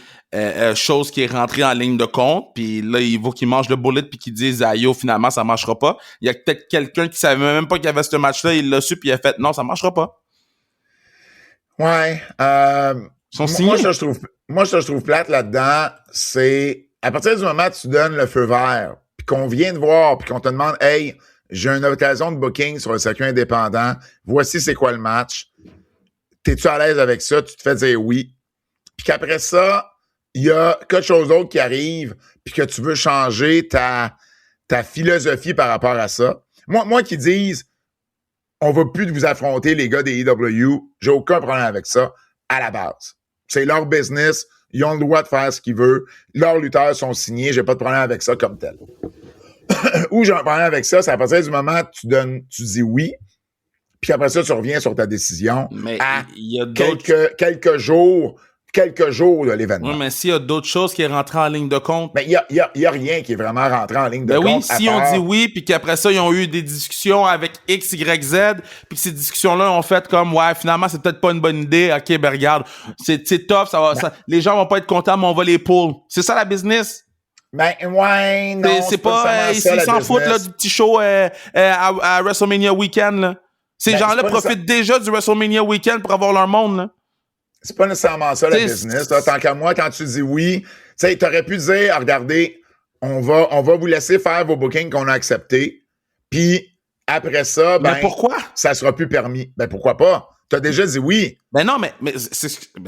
chose qui est rentrée en ligne de compte, puis là, il faut qu'ils mangent le bullet puis qu'ils disent « yo, finalement, ça marchera pas ». Il y a peut-être quelqu'un qui savait même pas qu'il y avait ce match-là, il l'a su puis il a fait « non, ça marchera pas ». Ouais. Moi, je trouve plate là-dedans, c'est à partir du moment où tu donnes le feu vert, puis qu'on vient de voir, puis qu'on te demande « Hey, j'ai une occasion de booking sur le circuit indépendant, voici c'est quoi le match. T'es-tu à l'aise avec ça? » Tu te fais dire oui. Puis qu'après ça, il y a quelque chose d'autre qui arrive, puis que tu veux changer ta philosophie par rapport à ça. Moi qui disent on va plus vous affronter les gars des EW, j'ai aucun problème avec ça à la base. C'est leur business, ils ont le droit de faire ce qu'ils veulent, leurs lutteurs sont signés, j'ai pas de problème avec ça comme tel. Où j'ai un problème avec ça, c'est à partir du moment où tu dis oui, puis après ça, tu reviens sur ta décision. Mais à il y a quelques jours de l'événement. Oui, mais s'il y a d'autres choses qui est rentré en ligne de compte. Mais il y a rien qui est vraiment rentré en ligne de compte. Oui, si on dit oui, puis qu'après ça, ils ont eu des discussions avec X, Y, Z, puis que ces discussions-là ont fait comme, ouais, finalement, c'est peut-être pas une bonne idée. OK, ben regarde, c'est tough, les gens vont pas être contents, mais on va les pull. C'est ça la business? Ben, ouais, non. C'est pas ils s'en foutent, là, du petit show à WrestleMania Weekend, là. Ces gens-là profitent déjà du WrestleMania Weekend pour avoir leur monde, là. C'est pas nécessairement ça, la business. Là. Tant qu'à moi, quand tu dis oui, tu sais, t'aurais pu dire, regardez, on va vous laisser faire vos bookings qu'on a acceptés. Puis, après ça, ben. Mais pourquoi? Ça sera plus permis. Ben, pourquoi pas? T'as déjà dit oui. Ben non, mais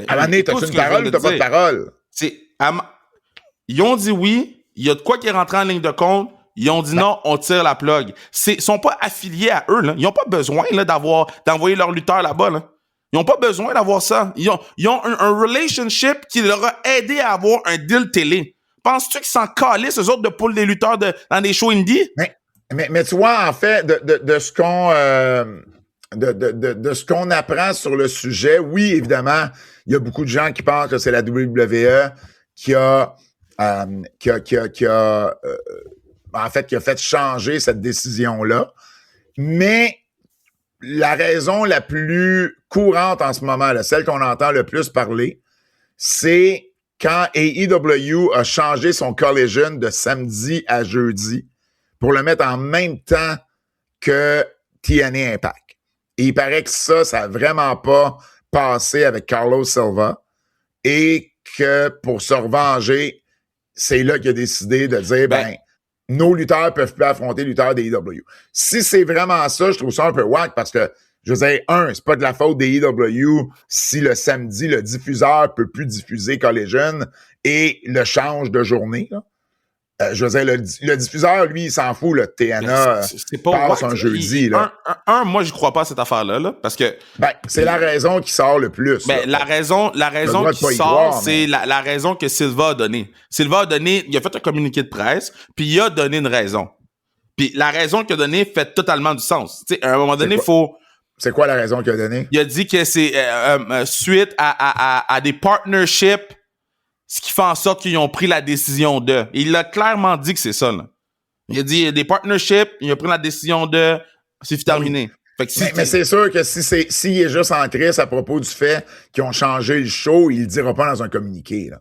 à un moment donné, t'as-tu une parole ou t'as pas de parole? Ils ont dit oui, il y a de quoi qui est rentré en ligne de compte. Ils ont dit non, on tire la plug. Ils sont pas affiliés à eux, là. Ils ont pas besoin, là, d'envoyer leur lutteur là-bas, là. Ils ont pas besoin d'avoir ça. Ils ont un relationship qui leur a aidé à avoir un deal télé. Penses-tu qu'ils s'en calissent, eux autres, de pull des lutteurs dans des shows indie? Mais tu vois, en fait, de ce qu'on apprend sur le sujet, oui, évidemment, il y a beaucoup de gens qui pensent que c'est la WWE qui a fait changer cette décision-là. Mais la raison la plus courante en ce moment, là, celle qu'on entend le plus parler, c'est quand AEW a changé son Collision de samedi à jeudi pour le mettre en même temps que TNA Impact. Et il paraît que ça n'a vraiment pas passé avec Carlos Silva et que pour se revenger, c'est là qu'il a décidé de dire, nos lutteurs peuvent plus affronter les lutteurs des EW. Si c'est vraiment ça, je trouve ça un peu wack parce que, je veux dire, c'est pas de la faute des EW si le samedi, le diffuseur peut plus diffuser Collision et le change de journée, là. Je veux dire, le diffuseur, lui, il s'en fout, le TNA passe un jeudi, là. Moi, je crois pas à cette affaire-là, là, parce que... c'est la raison qui sort le plus. La raison qui sort, c'est la raison que Silva a donnée. Silva a donné, il a fait un communiqué de presse, puis il a donné une raison. Puis la raison qu'il a donnée fait totalement du sens. Tu sais, à un moment donné, C'est quoi la raison qu'il a donnée? Il a dit que c'est suite à des partnerships, ce qui fait en sorte qu'ils ont pris la décision de. Il a clairement dit que c'est ça, là. Il a dit, il y a des partnerships, il a pris la décision de, c'est terminé. Fait que mais c'est sûr que s'il est juste en crise à propos du fait qu'ils ont changé le show, il le dira pas dans un communiqué, là.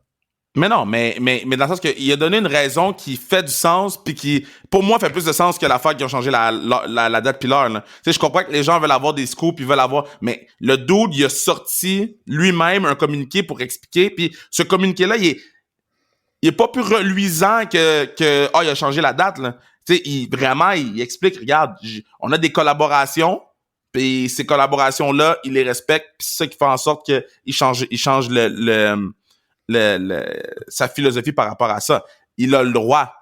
Mais non, mais dans le sens qu'il a donné une raison qui fait du sens puis qui, pour moi, fait plus de sens que l'affaire qui ont changé la date puis l'heure, là. Tu sais, je comprends que les gens veulent avoir des scoops, ils veulent avoir, mais le dude, il a sorti lui-même un communiqué pour expliquer, puis ce communiqué-là, il est pas plus reluisant que il a changé la date, là. Tu sais, il explique, regarde, on a des collaborations, puis ces collaborations-là, il les respecte, puis c'est ça qui fait en sorte qu'il change sa philosophie par rapport à ça. Il a le droit.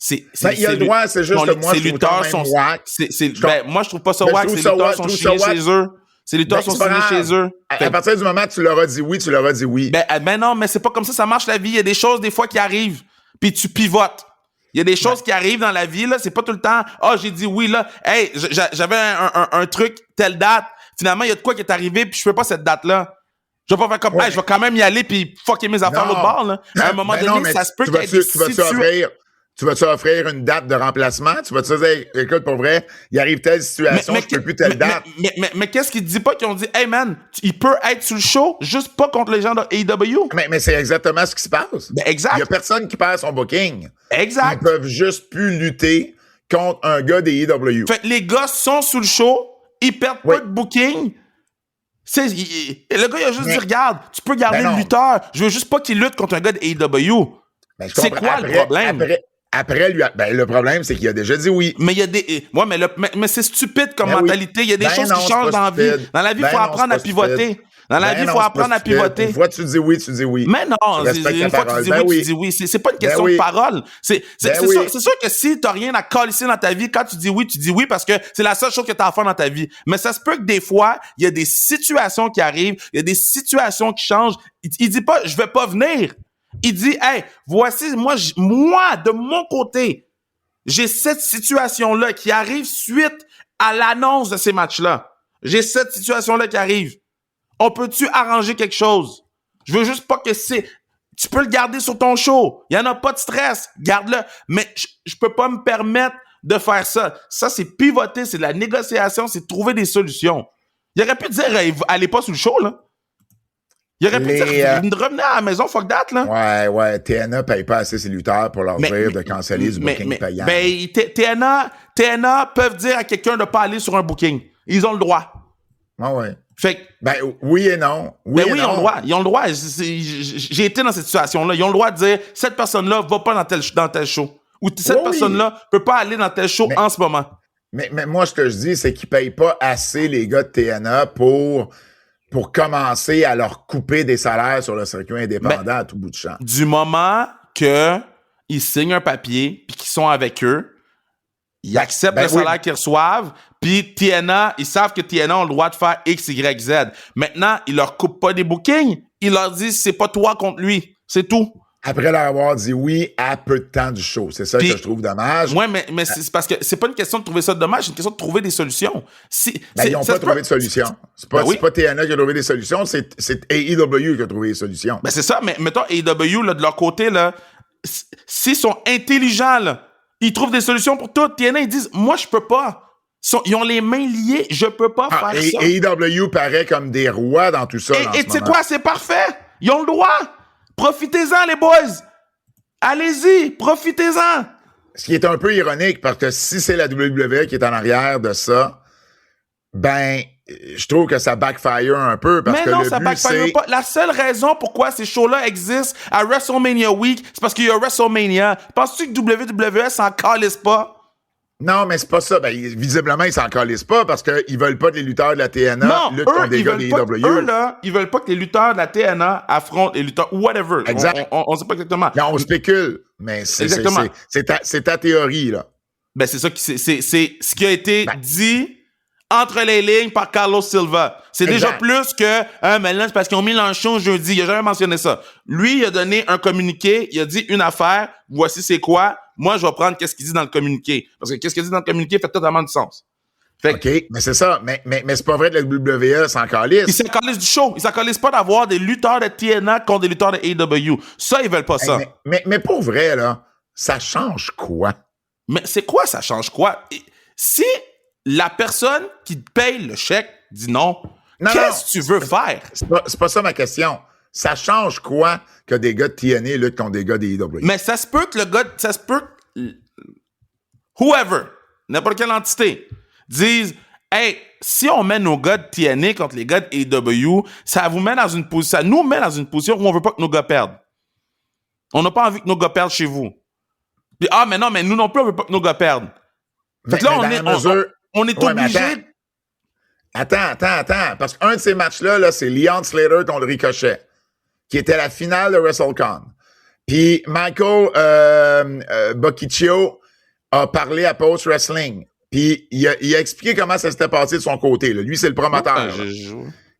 Il a le droit, c'est juste que moi, je trouve quand même wack. Moi, je trouve pas ça wack. Ces lutteurs sont signés chez eux. Ces lutteurs sont signés chez eux. À partir du moment où tu leur as dit oui, tu leur as dit oui. Ben non, mais c'est pas comme ça marche la vie. Il y a des choses, des fois, qui arrivent, puis tu pivotes. Il y a des choses qui arrivent dans la vie, là. C'est pas tout le temps, j'ai dit oui, là. Hey, j'avais un truc, telle date. Finalement, il y a de quoi qui est arrivé, puis je fais pas cette date-là. Je vais pas faire comme, je vais quand même y aller puis fucker mes affaires l'autre bord, là. À un moment donné, ça se peut qu'il y ait des Tu vas-tu offrir une date de remplacement? Tu vas-tu dire, écoute, pour vrai, il arrive telle situation, je peux plus telle date. Mais qu'est-ce qu'ils disent pas qu'ils ont dit, hey man, il peut être sur le show, juste pas contre les gens de AEW? Mais c'est exactement ce qui se passe. Ben, exact. Il y a personne qui perd son booking. Exact. Ils peuvent juste plus lutter contre un gars des AEW. Fait que les gars sont sous le show, ils perdent pas de booking. Le gars, il a juste dit, regarde, tu peux garder le lutteur. Je veux juste pas qu'il lutte contre un gars de AEW. Ben, c'est quoi le problème? Après, le problème, c'est qu'il a déjà dit oui. Mais il y a des. Ouais, mais c'est stupide comme mentalité. Il y a des choses qui changent dans la vie. Dans la vie, il faut apprendre à pivoter. Dans la vie, il faut apprendre à pivoter. Une fois tu dis oui, tu dis oui. Mais non, une fois que tu dis oui, tu dis oui. C'est pas une question de parole. C'est sûr que si t'as rien à calisser dans ta vie, quand tu dis oui parce que c'est la seule chose que t'as à faire dans ta vie. Mais ça se peut que des fois, il y a des situations qui arrivent, il y a des situations qui changent. Il dit pas, je vais pas venir. Il dit, hey, voici, moi, de mon côté, j'ai cette situation-là qui arrive suite à l'annonce de ces matchs-là. J'ai cette situation-là qui arrive. On peut-tu arranger quelque chose? Je veux juste pas que tu peux le garder sur ton show. Il y en a pas de stress. Garde-le. Mais je peux pas me permettre de faire ça. Ça, c'est pivoter, c'est de la négociation, c'est trouver des solutions. Il aurait pu dire, allez pas sur le show, là. Il aurait pu dire, revenez à la maison, fuck that, là. Ouais, TNA paye pas assez ses lutteurs pour leur dire de canceller du booking payant. TNA peuvent dire à quelqu'un de pas aller sur un booking. Ils ont le droit. Ah ouais. Fait que, oui et non. Ils ont le droit. Ils ont le droit. J'ai été dans cette situation-là. Ils ont le droit de dire, cette personne-là va pas dans tel show. Ou cette personne-là peut pas aller dans tel show en ce moment. Mais moi, ce que je dis, c'est qu'ils payent pas assez les gars de TNA pour commencer à leur couper des salaires sur le circuit indépendant à tout bout de champ. Du moment qu'ils signent un papier puis qu'ils sont avec eux, ils acceptent le salaire qu'ils reçoivent, puis TNA, ils savent que TNA ont le droit de faire X, Y, Z. Maintenant, ils leur coupent pas des bookings, ils leur disent c'est pas toi contre lui, c'est tout. Après leur avoir dit oui à peu de temps du show. C'est ça que je trouve dommage. Oui, mais c'est parce que c'est pas une question de trouver ça dommage, c'est une question de trouver des solutions. Ils n'ont pas trouvé de solution. C'est pas TNA qui a trouvé des solutions, c'est AEW qui a trouvé des solutions. Ben c'est ça, mais mettons AEW, là, de leur côté, là, s'ils sont intelligents, là, ils trouvent des solutions pour tout. TNA, ils disent, moi, je peux pas. Ils ont les mains liées, je peux pas faire ça. AEW paraît comme des rois dans tout ça. Et tu sais quoi, c'est parfait. Ils ont le droit. Profitez-en, les boys! Allez-y, profitez-en! Ce qui est un peu ironique, parce que si c'est la WWE qui est en arrière de ça, je trouve que ça backfire un peu. Parce que ça backfire pas. La seule raison pourquoi ces shows-là existent à WrestleMania Week, c'est parce qu'il y a WrestleMania. Penses-tu que WWE s'en calisse pas? Non, mais c'est pas ça. Visiblement, ils s'en calissent pas parce qu'ils veulent pas que les lutteurs de la TNA luttent contre des gars des AEW. Eux, là, ils veulent pas que les lutteurs de la TNA affrontent les lutteurs, whatever. Exact. On sait pas exactement. Non, on spécule, mais c'est ta théorie, là. C'est ça c'est ce qui a été dit entre les lignes par Carlos Silva. C'est déjà plus que, mais là, c'est parce qu'ils ont mis l'enchon jeudi. Il a jamais mentionné ça. Lui, il a donné un communiqué, il a dit une affaire, voici c'est quoi. Moi, je vais prendre qu'est-ce qu'il dit dans le communiqué. Parce que qu'est-ce qu'il dit dans le communiqué fait totalement du sens. OK, mais c'est ça. Mais c'est pas vrai que la WWE s'en calisse. Ils s'en calissent du show. Ils s'en calissent pas d'avoir des lutteurs de TNA contre des lutteurs de AEW. Ça, ils veulent pas ça. Mais pour vrai, là, ça change quoi? Mais c'est quoi, ça change quoi? Si la personne qui te paye le chèque dit non, qu'est-ce que tu veux faire? C'est pas ça ma question. Ça change quoi que des gars de TNA luttent contre des gars des AEW? Mais ça se peut que whoever, n'importe quelle entité, dise, hey, si on met nos gars de TNA contre les gars de AEW, ça nous met dans une position où on veut pas que nos gars perdent. On n'a pas envie que nos gars perdent chez vous. Puis, mais non, mais nous non plus, on veut pas que nos gars perdent. Fait que là, on est obligé. Attends. Parce qu'un de ces matchs-là, c'est Leon Slater contre Ricochet, qui était la finale de WrestleCon. Puis Michael Bocciccio a parlé à Post Wrestling. Puis il a expliqué comment ça s'était passé de son côté. Là. Lui, c'est le promoteur.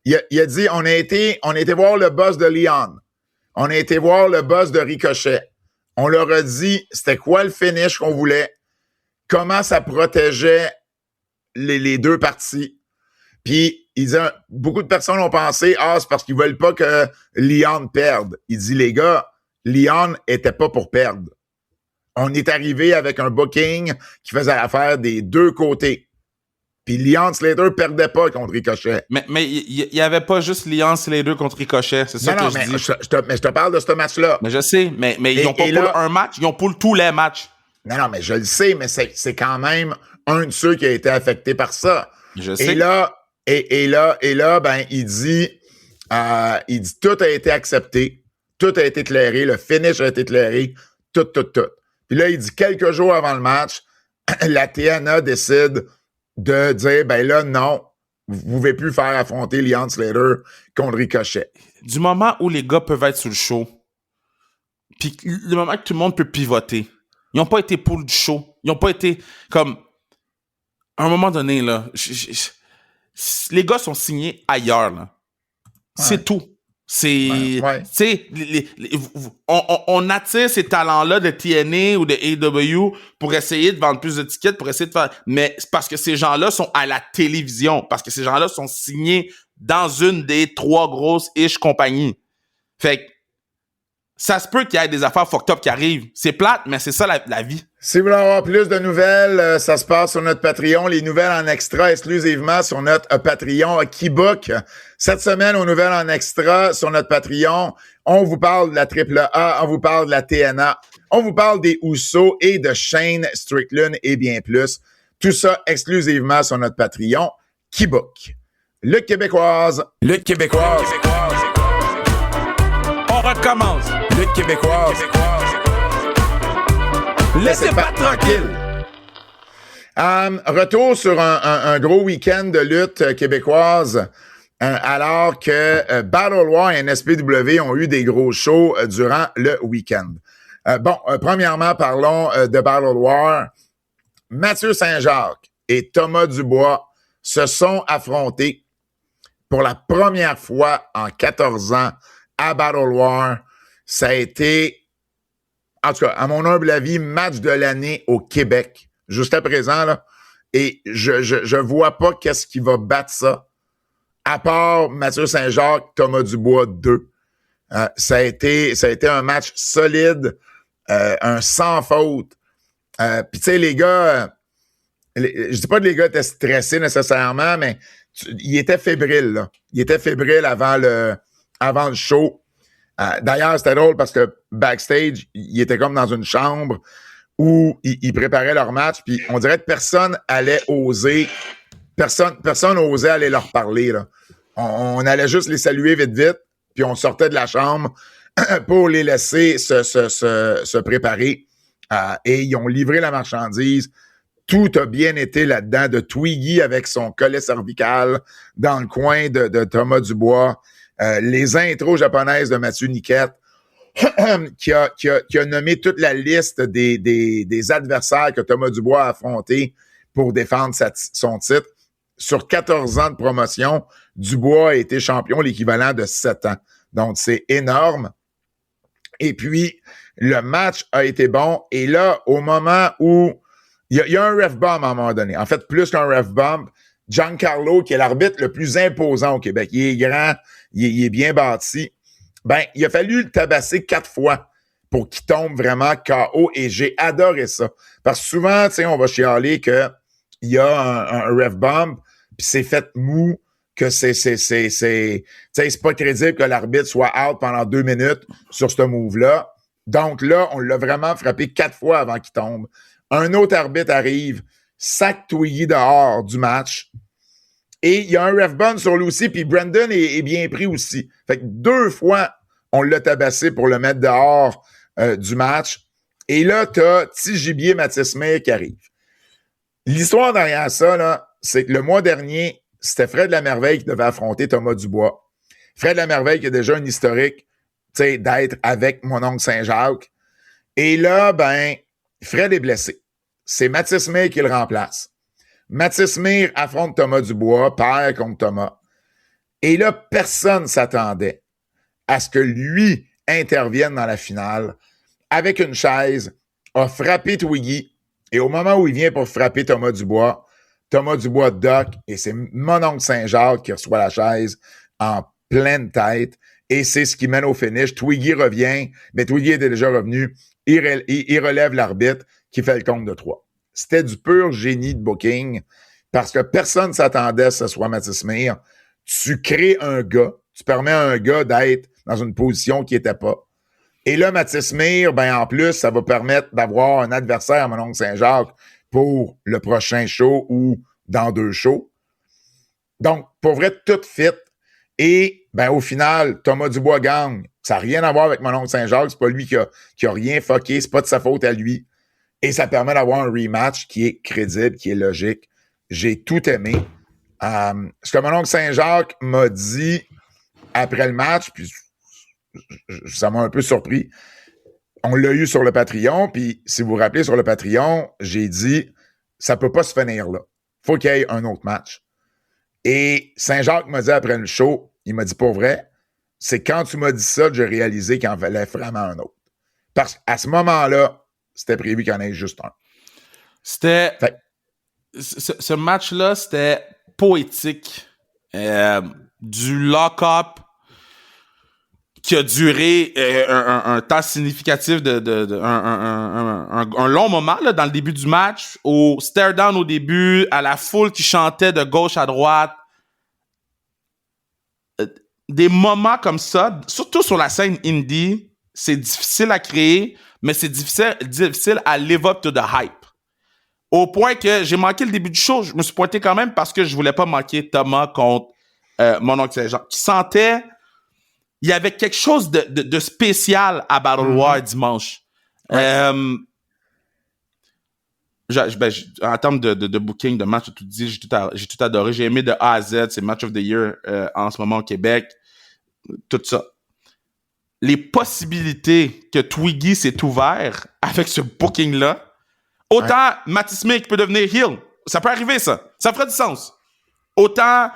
Il a dit, on a été voir le boss de Leon. On a été voir le boss de Ricochet. On leur a dit c'était quoi le finish qu'on voulait, comment ça protégeait les deux parties. Puis, il dit, beaucoup de personnes ont pensé, c'est parce qu'ils veulent pas que Leon perde. Il dit, les gars, Leon était pas pour perdre. on est arrivé avec un booking qui faisait l'affaire des deux côtés. Puis Leon Slater perdait pas contre Ricochet. Mais il y avait pas juste Leon Slater contre Ricochet, c'est ça que je dis. Mais je te parle de ce match-là. Mais je sais, mais ils ont pas pull un match, ils ont pull tous les matchs. Non, mais je le sais, mais c'est quand même un de ceux qui a été affecté par ça. Je sais. Et là, ben, il dit tout a été accepté, tout a été clairé, le finish a été clairé, tout. Puis là, il dit quelques jours avant le match, la TNA décide de dire, ben là, non, vous pouvez plus faire affronter Leon Slater contre Ricochet. Du moment où les gars peuvent être sur le show, puis le moment que tout le monde peut pivoter, ils n'ont pas été pour le show, ils n'ont pas été comme... À un moment donné, là, les gars sont signés ailleurs, là. Ouais. C'est tout. C'est... Ouais. Tu sais, on attire ces talents-là de TNA ou de AEW pour essayer de vendre plus de tickets, pour essayer de faire... Mais c'est parce que ces gens-là sont à la télévision, parce que ces gens-là sont signés dans une des 3 grosses-ish compagnies. Fait que ça se peut qu'il y ait des affaires fucked up qui arrivent. C'est plate, mais c'est ça la vie. Si vous voulez avoir plus de nouvelles, ça se passe sur notre Patreon. Les nouvelles en extra exclusivement sur notre Patreon Keybook. Cette semaine, aux nouvelles en extra sur notre Patreon, on vous parle de la AAA, on vous parle de la TNA, on vous parle des Usos et de Shane Strickland et bien plus. Tout ça exclusivement sur notre Patreon Keybook. Le Québécoise. On recommence. Lutte québécoise. Laissez pas tranquille. Retour sur un gros week-end de lutte québécoise, alors que Battle War et NSPW ont eu des gros shows durant le week-end. Premièrement, parlons de Battle War. Mathieu Saint-Jacques et Thomas Dubois se sont affrontés pour la première fois en 14 ans à Battle War. Ça a été, en tout cas, à mon humble avis, match de l'année au Québec, jusqu'à présent, là. Et je vois pas qu'est-ce qui va battre ça, à part Mathieu Saint-Jacques, Thomas Dubois 2. Ça a été un match solide, un sans faute. Puis tu sais, les gars, je dis pas que les gars étaient stressés nécessairement, mais ils étaient fébriles, là. Ils étaient fébriles avant le show. D'ailleurs, c'était drôle parce que backstage, ils étaient comme dans une chambre où ils préparaient leur match, puis on dirait que personne osait aller leur parler, là. On allait juste les saluer vite, puis on sortait de la chambre pour les laisser se préparer. Et ils ont livré la marchandise. Tout a bien été là-dedans, de Twiggy avec son collet cervical dans le coin de Thomas Dubois. Les intros japonaises de Mathieu Niquette, qui a nommé toute la liste des adversaires que Thomas Dubois a affrontés pour défendre son titre. Sur 14 ans de promotion, Dubois a été champion l'équivalent de 7 ans. Donc, c'est énorme. Et puis, le match a été bon. Et là, au moment où il y a un ref bump à un moment donné, en fait, plus qu'un ref bump, Giancarlo, qui est l'arbitre le plus imposant au Québec, il est grand, il est bien bâti, ben, il a fallu le tabasser 4 fois pour qu'il tombe vraiment KO, et j'ai adoré ça. Parce que souvent, tu sais, on va chialer que il y a un ref bump, puis c'est fait mou, que c'est pas crédible que l'arbitre soit out pendant 2 minutes sur ce move-là. Donc là, on l'a vraiment frappé 4 fois avant qu'il tombe. Un autre arbitre arrive, sac Twiggy dehors du match. Et il y a un ref bump sur lui aussi, puis Brandon est bien pris aussi. Fait que 2 fois, on l'a tabassé pour le mettre dehors du match. Et là, t'as Gibier Mathis-Meyer qui arrive. L'histoire derrière ça, là, c'est que le mois dernier, c'était Fred Lamerveille qui devait affronter Thomas Dubois. Fred Lamerveille qui a déjà un historique, tu sais, d'être avec mon oncle Saint-Jacques. Et là, ben, Fred est blessé. C'est Mathis-Meyer qui le remplace. Mathis-Meyer affronte Thomas Dubois, perd contre Thomas. Et là, personne s'attendait à ce que lui intervienne dans la finale avec une chaise, a frappé Twiggy, et au moment où il vient pour frapper Thomas Dubois duck, et c'est mon oncle Saint-Jacques qui reçoit la chaise en pleine tête, et c'est ce qui mène au finish. Twiggy revient, mais Twiggy était déjà revenu. Il relève l'arbitre qui fait le compte de 3. C'était du pur génie de booking parce que personne ne s'attendait à ce que ce soit Mathis Meir. Tu crées un gars, tu permets à un gars d'être dans une position qui n'était pas. Et là, Mathis Meir, ben en plus, ça va permettre d'avoir un adversaire à Mononcle Saint-Jacques pour le prochain show ou dans 2 shows. Donc, pour vrai, tout fit. Et ben au final, Thomas Dubois gagne. Ça n'a rien à voir avec Mononcle Saint-Jacques. C'est pas lui qui a rien fucké. C'est pas de sa faute à lui. Et ça permet d'avoir un rematch qui est crédible, qui est logique. J'ai tout aimé. Ce que Mononcle Saint-Jacques m'a dit après le match, puis ça m'a un peu surpris. On l'a eu sur le Patreon, puis si vous vous rappelez, sur le Patreon, j'ai dit, ça peut pas se finir là. Faut qu'il y ait un autre match. Et Saint-Jacques m'a dit après le show, il m'a dit, pour vrai, c'est quand tu m'as dit ça que j'ai réalisé qu'il en fallait vraiment un autre. Parce qu'à ce moment-là, c'était prévu qu'il y en ait juste un. C'était... Ce match-là, c'était poétique. Du lock-up qui a duré un temps significatif un long moment là, dans le début du match, au stare-down au début, à la foule qui chantait de gauche à droite. Des moments comme ça, surtout sur la scène indie, c'est difficile à créer, mais c'est difficile à live up to the hype. Au point que j'ai manqué le début du show, je me suis pointé quand même parce que je voulais pas manquer Thomas contre Mononcle Saint-Jacques. Qui sentait, il y avait quelque chose de spécial à Battle War dimanche. Ouais. En termes de booking, de match, tout dit, j'ai tout adoré. J'ai aimé de A à Z, c'est Match of the Year en ce moment au Québec. Tout ça. Les possibilités que Twiggy s'est ouvert avec ce booking-là, autant Mathis Meir qui peut devenir heel. Ça peut arriver, ça. Ça ferait du sens. Autant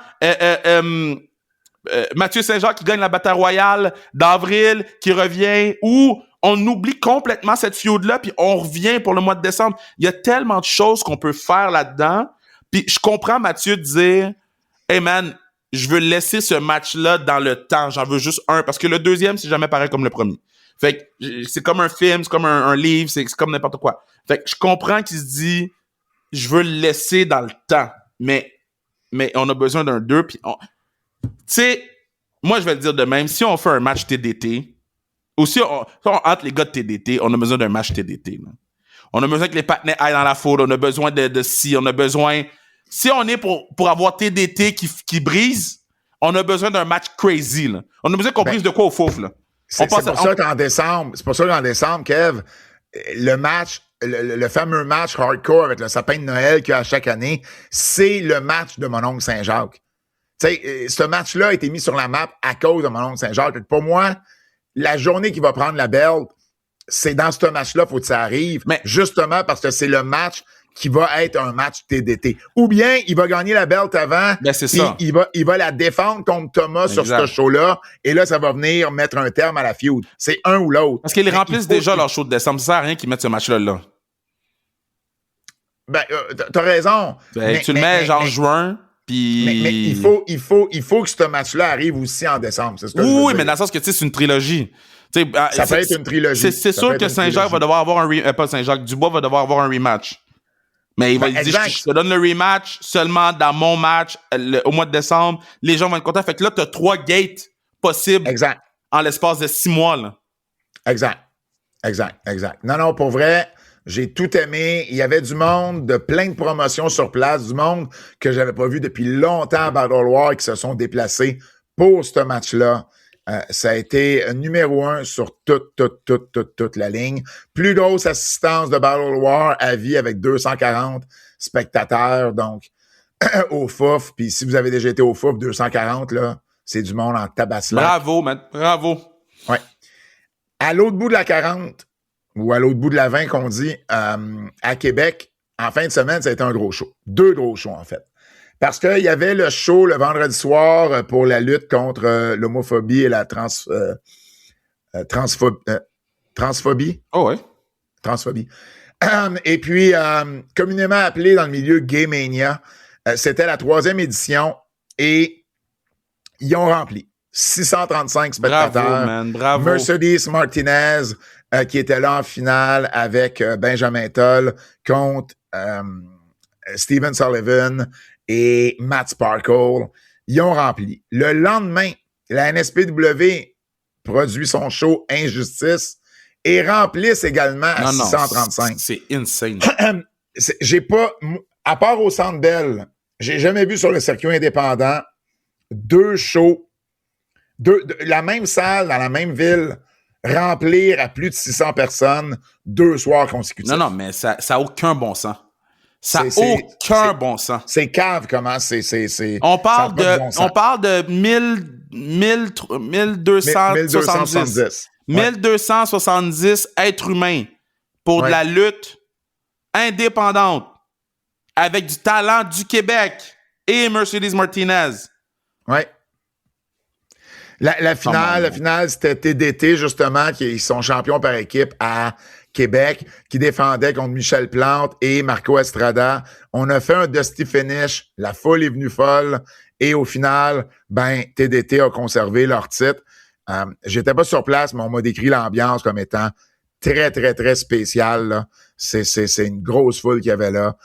Mathieu Saint-Jacques qui gagne la bataille royale d'avril, qui revient, ou on oublie complètement cette feud-là, puis on revient pour le mois de décembre. Il y a tellement de choses qu'on peut faire là-dedans. Puis je comprends Mathieu dire « Hey man, je veux laisser ce match-là dans le temps. J'en veux juste un. » Parce que le deuxième, c'est jamais pareil comme le premier. Fait que c'est comme un film, c'est comme un livre, c'est comme n'importe quoi. Fait que je comprends qu'il se dit je veux le laisser dans le temps, mais on a besoin d'un 2. Puis tu sais, moi je vais le dire de même, si on fait un match TDT, ou si on entre les gars de TDT, on a besoin d'un match TDT. Là. On a besoin que les partenaires aillent dans la foule, on a besoin de si, on a besoin... Si on est pour avoir TDT qui brise, on a besoin d'un match crazy. Là. On a besoin qu'on brise de quoi au fouf, là. C'est pour ça qu'en décembre, Kev, le match, le fameux match hardcore avec le sapin de Noël qu'il y a à chaque année, c'est le match de Mononcle Saint-Jacques. Tu sais, ce match-là a été mis sur la map à cause de Mononcle Saint-Jacques. Pour moi, la journée qui va prendre la belt, c'est dans ce match-là, faut que ça arrive. Mais justement parce que c'est le match qui va être un match TDT. Ou bien, il va gagner la belt avant, c'est ça. Il va la défendre contre Thomas sur ce show-là, et là, ça va venir mettre un terme à la feud. C'est un ou l'autre. Parce qu'ils remplissent déjà leur show de décembre. Ça sert à rien qu'ils mettent ce match-là là. Ben, t'as raison. Ben, tu le mets genre juin, puis... Mais il faut que ce match-là arrive aussi en décembre. C'est ce que je veux dire. Mais dans le sens que, tu sais, c'est une trilogie. Ça peut être une trilogie. C'est sûr que Saint-Jacques va devoir avoir pas Saint-Jacques, Dubois va devoir avoir un rematch. Mais il va dire, je te donne le rematch seulement dans mon match au mois de décembre. Les gens vont être contents. Fait que là, tu as 3 gates possibles en l'espace de 6 mois. Là. Exact. Non, pour vrai, j'ai tout aimé. Il y avait du monde, de plein de promotions sur place, du monde que j'avais pas vu depuis longtemps à Battle War qui se sont déplacés pour ce match-là. Ça a été numéro 1 sur toute la ligne. Plus grosse assistance de Battle War à vie avec 240 spectateurs, donc au FOF. Puis si vous avez déjà été au FOF, 240, là, c'est du monde en tabaslac. Bravo, man. Bravo. Ouais. À l'autre bout de la 40, ou à l'autre bout de la 20 qu'on dit, à Québec, en fin de semaine, ça a été un gros show. 2 gros shows, en fait. Parce qu'il y avait le show le vendredi soir pour la lutte contre l'homophobie et la transphobie. Oh ouais. Transphobie. Et puis, communément appelé dans le milieu Gay Mania, c'était la 3e édition et ils ont rempli. 635 spectateurs. Bravo, man. Bravo. Mercedes Martinez, qui était là en finale avec Benjamin Toll contre Steven Sullivan et Matt Sparkle. Ils ont rempli. Le lendemain, la NSPW produit son show Injustice et remplissent également à 635. C'est insane. J'ai pas, à part au Centre Bell, j'ai jamais vu sur le circuit indépendant 2 shows, la même salle dans la même ville, remplir à plus de 600 personnes 2 soirs consécutifs. Non, mais ça a aucun bon sens. Ça n'a aucun bon sens. C'est cave comment c'est. On parle de 1270. 1270 êtres humains pour de la lutte indépendante avec du talent du Québec et Mercedes Martinez. Ouais. La finale, c'était TDT, justement, qui sont champions par équipe à Québec, qui défendait contre Michel Plante et Marco Estrada. On a fait un dusty finish. La foule est venue folle. Et au final, TDT a conservé leur titre. J'étais pas sur place, mais on m'a décrit l'ambiance comme étant très, très, très spéciale, là. C'est une grosse foule qu'il y avait là.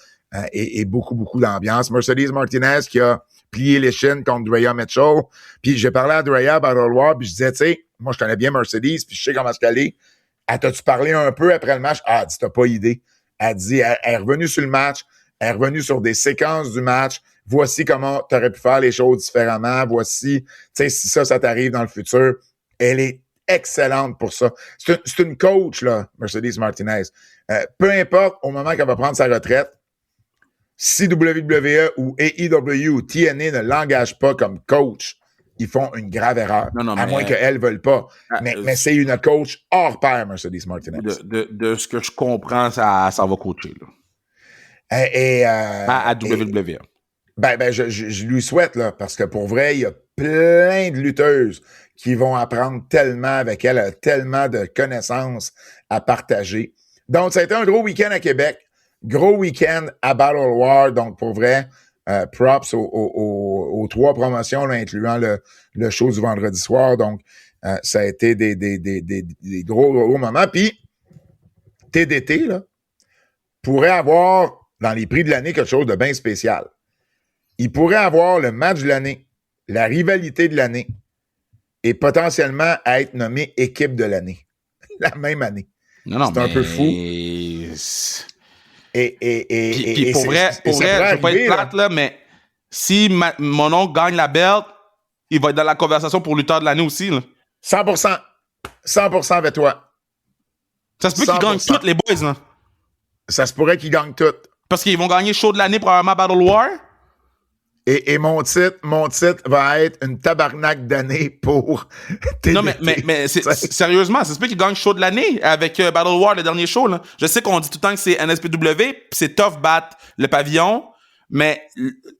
Et beaucoup, beaucoup d'ambiance. Mercedes Martinez qui a plié les chines contre Drea Mitchell. Puis j'ai parlé à Drea à Battle War, puis je disais, tu sais, moi je connais bien Mercedes, puis je sais comment qu'elle est. T'as-tu parlé un peu après le match? Elle dit, t'as pas idée. Elle dit, elle est revenue sur le match, elle est revenue sur des séquences du match. Voici comment t'aurais pu faire les choses différemment. Voici, tu sais, si ça t'arrive dans le futur. Elle est excellente pour ça. C'est une coach, là, Mercedes Martinez. Peu importe, au moment qu'elle va prendre sa retraite, si WWE ou AEW ou TNA ne l'engagent pas comme coach, ils font une grave erreur. À moins qu'elle ne veuille pas. Mais c'est une coach hors pair, Mercedes Martinez. De ce que je comprends, ça va coacher. Là. À WWE. Je lui souhaite, là, parce que pour vrai, il y a plein de lutteuses qui vont apprendre tellement avec elle, tellement de connaissances à partager. Donc, ça a été un gros week-end à Québec. Gros week-end à Battle War, donc pour vrai, props aux 3 promotions, là, incluant le show du vendredi soir. Donc, ça a été des gros moments. Puis, TDT, là, pourrait avoir, dans les prix de l'année, quelque chose de bien spécial. Il pourrait avoir le match de l'année, la rivalité de l'année, et potentiellement être nommé équipe de l'année. La même année. C'est un peu fou. Puis pour vrai, je veux pas être plate, là, mais si mon oncle gagne la belt, il va être dans la conversation pour lutteur de l'année aussi. Là. 100%. 100% avec toi. Ça se peut qu'ils gagnent toutes, les boys. Là. Ça se pourrait qu'ils gagnent toutes. Parce qu'ils vont gagner show de l'année probablement Battle War. Et mon titre va être une tabarnak d'année pour TDT. Non, mais sérieusement, ça se peut qu'ils gagnent show de l'année avec Battle War, le dernier show. Là. Je sais qu'on dit tout le temps que c'est NSPW, puis c'est tough battre le pavillon, mais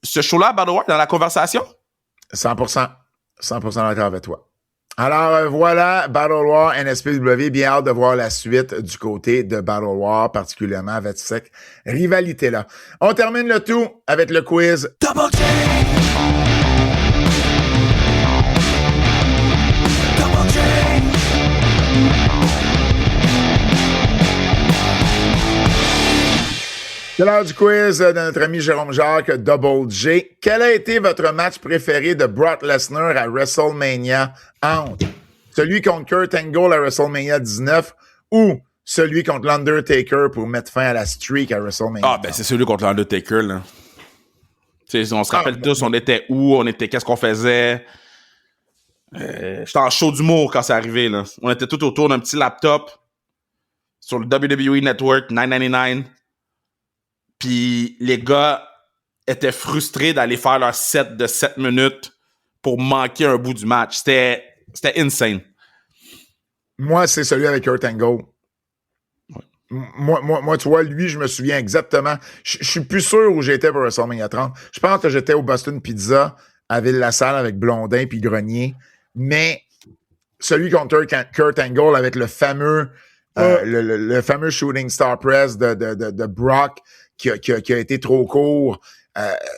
ce show-là, Battle War, dans la conversation? 100%. 100% d'accord avec toi. Alors voilà, Battle War, NSPW, bien hâte de voir la suite du côté de Battle War, particulièrement avec cette rivalité-là. On termine le tout avec le quiz Double J! Double J! C'est l'heure du quiz de notre ami Jérôme Jacques, Double J. Quel a été votre match préféré de Brock Lesnar à WrestleMania entre celui contre Kurt Angle à WrestleMania 19 ou celui contre l'Undertaker pour mettre fin à la streak à WrestleMania? C'est celui contre l'Undertaker, là. On se rappelle tous, on était où, qu'est-ce qu'on faisait. J'étais en show d'humour quand c'est arrivé, là. On était tout autour d'un petit laptop sur le WWE Network 999. Puis les gars étaient frustrés d'aller faire leur set de 7 minutes pour manquer un bout du match. C'était insane. Moi, c'est celui avec Kurt Angle. Ouais. Moi, tu vois, lui, je me souviens exactement. Je suis plus sûr où j'étais pour WrestleMania 30. Je pense que j'étais au Boston Pizza à Ville-la-Salle avec Blondin puis Grenier. Mais celui contre Kurt Angle avec le fameux le fameux Shooting Star Press de Brock qui a été trop court.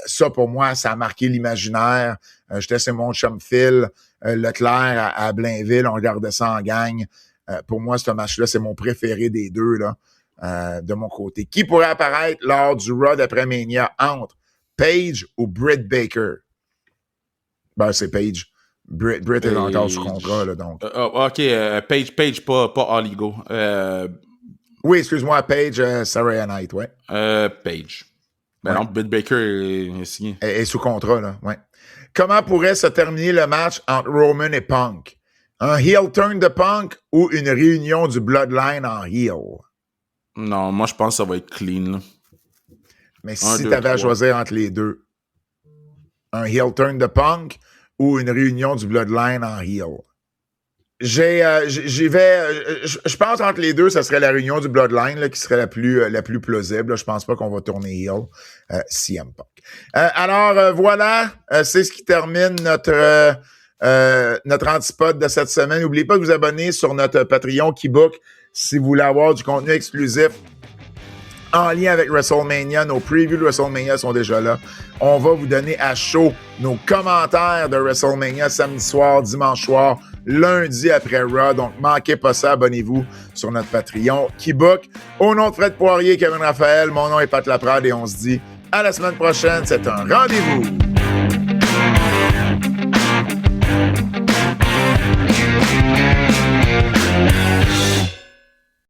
Ça, pour moi, ça a marqué l'imaginaire. J'étais sur mon chum Phil Leclerc à Blainville. On regardait ça en gang. Pour moi, ce match-là, c'est mon préféré des deux, là, de mon côté. Qui pourrait apparaître lors du Raw d'après Mania entre Paige ou Britt Baker? Ben, c'est Paige. Britt est encore sous contrat, là, donc. OK, Paige, pas Oligo. Oui, excuse-moi, Paige, Sarah Knight, ouais. Paige. Ben non, Britt Baker est signé. Est sous contrat, là, ouais. Comment pourrait se terminer le match entre Roman et Punk? Un heel turn de Punk ou une réunion du Bloodline en heel? Non, moi, je pense que ça va être clean, là. Mais si tu avais à choisir entre les deux, un heel turn de Punk ou une réunion du Bloodline en heel? Je pense entre les deux, ça serait la réunion du Bloodline là, qui serait la plus plausible. Là. Je pense pas qu'on va tourner heel CM Punk. Alors voilà, c'est ce qui termine notre antipode de cette semaine. N'oubliez pas de vous abonner sur notre Patreon Keybook si vous voulez avoir du contenu exclusif en lien avec WrestleMania. Nos previews de WrestleMania sont déjà là. On va vous donner à chaud nos commentaires de WrestleMania samedi soir, dimanche soir, lundi après Raw. Donc, manquez pas ça. Abonnez-vous sur notre Patreon Keybook. Au nom de Fred Poirier, Kevin Raphaël, mon nom est Pat Laprade et on se dit à la semaine prochaine. C'est un rendez-vous.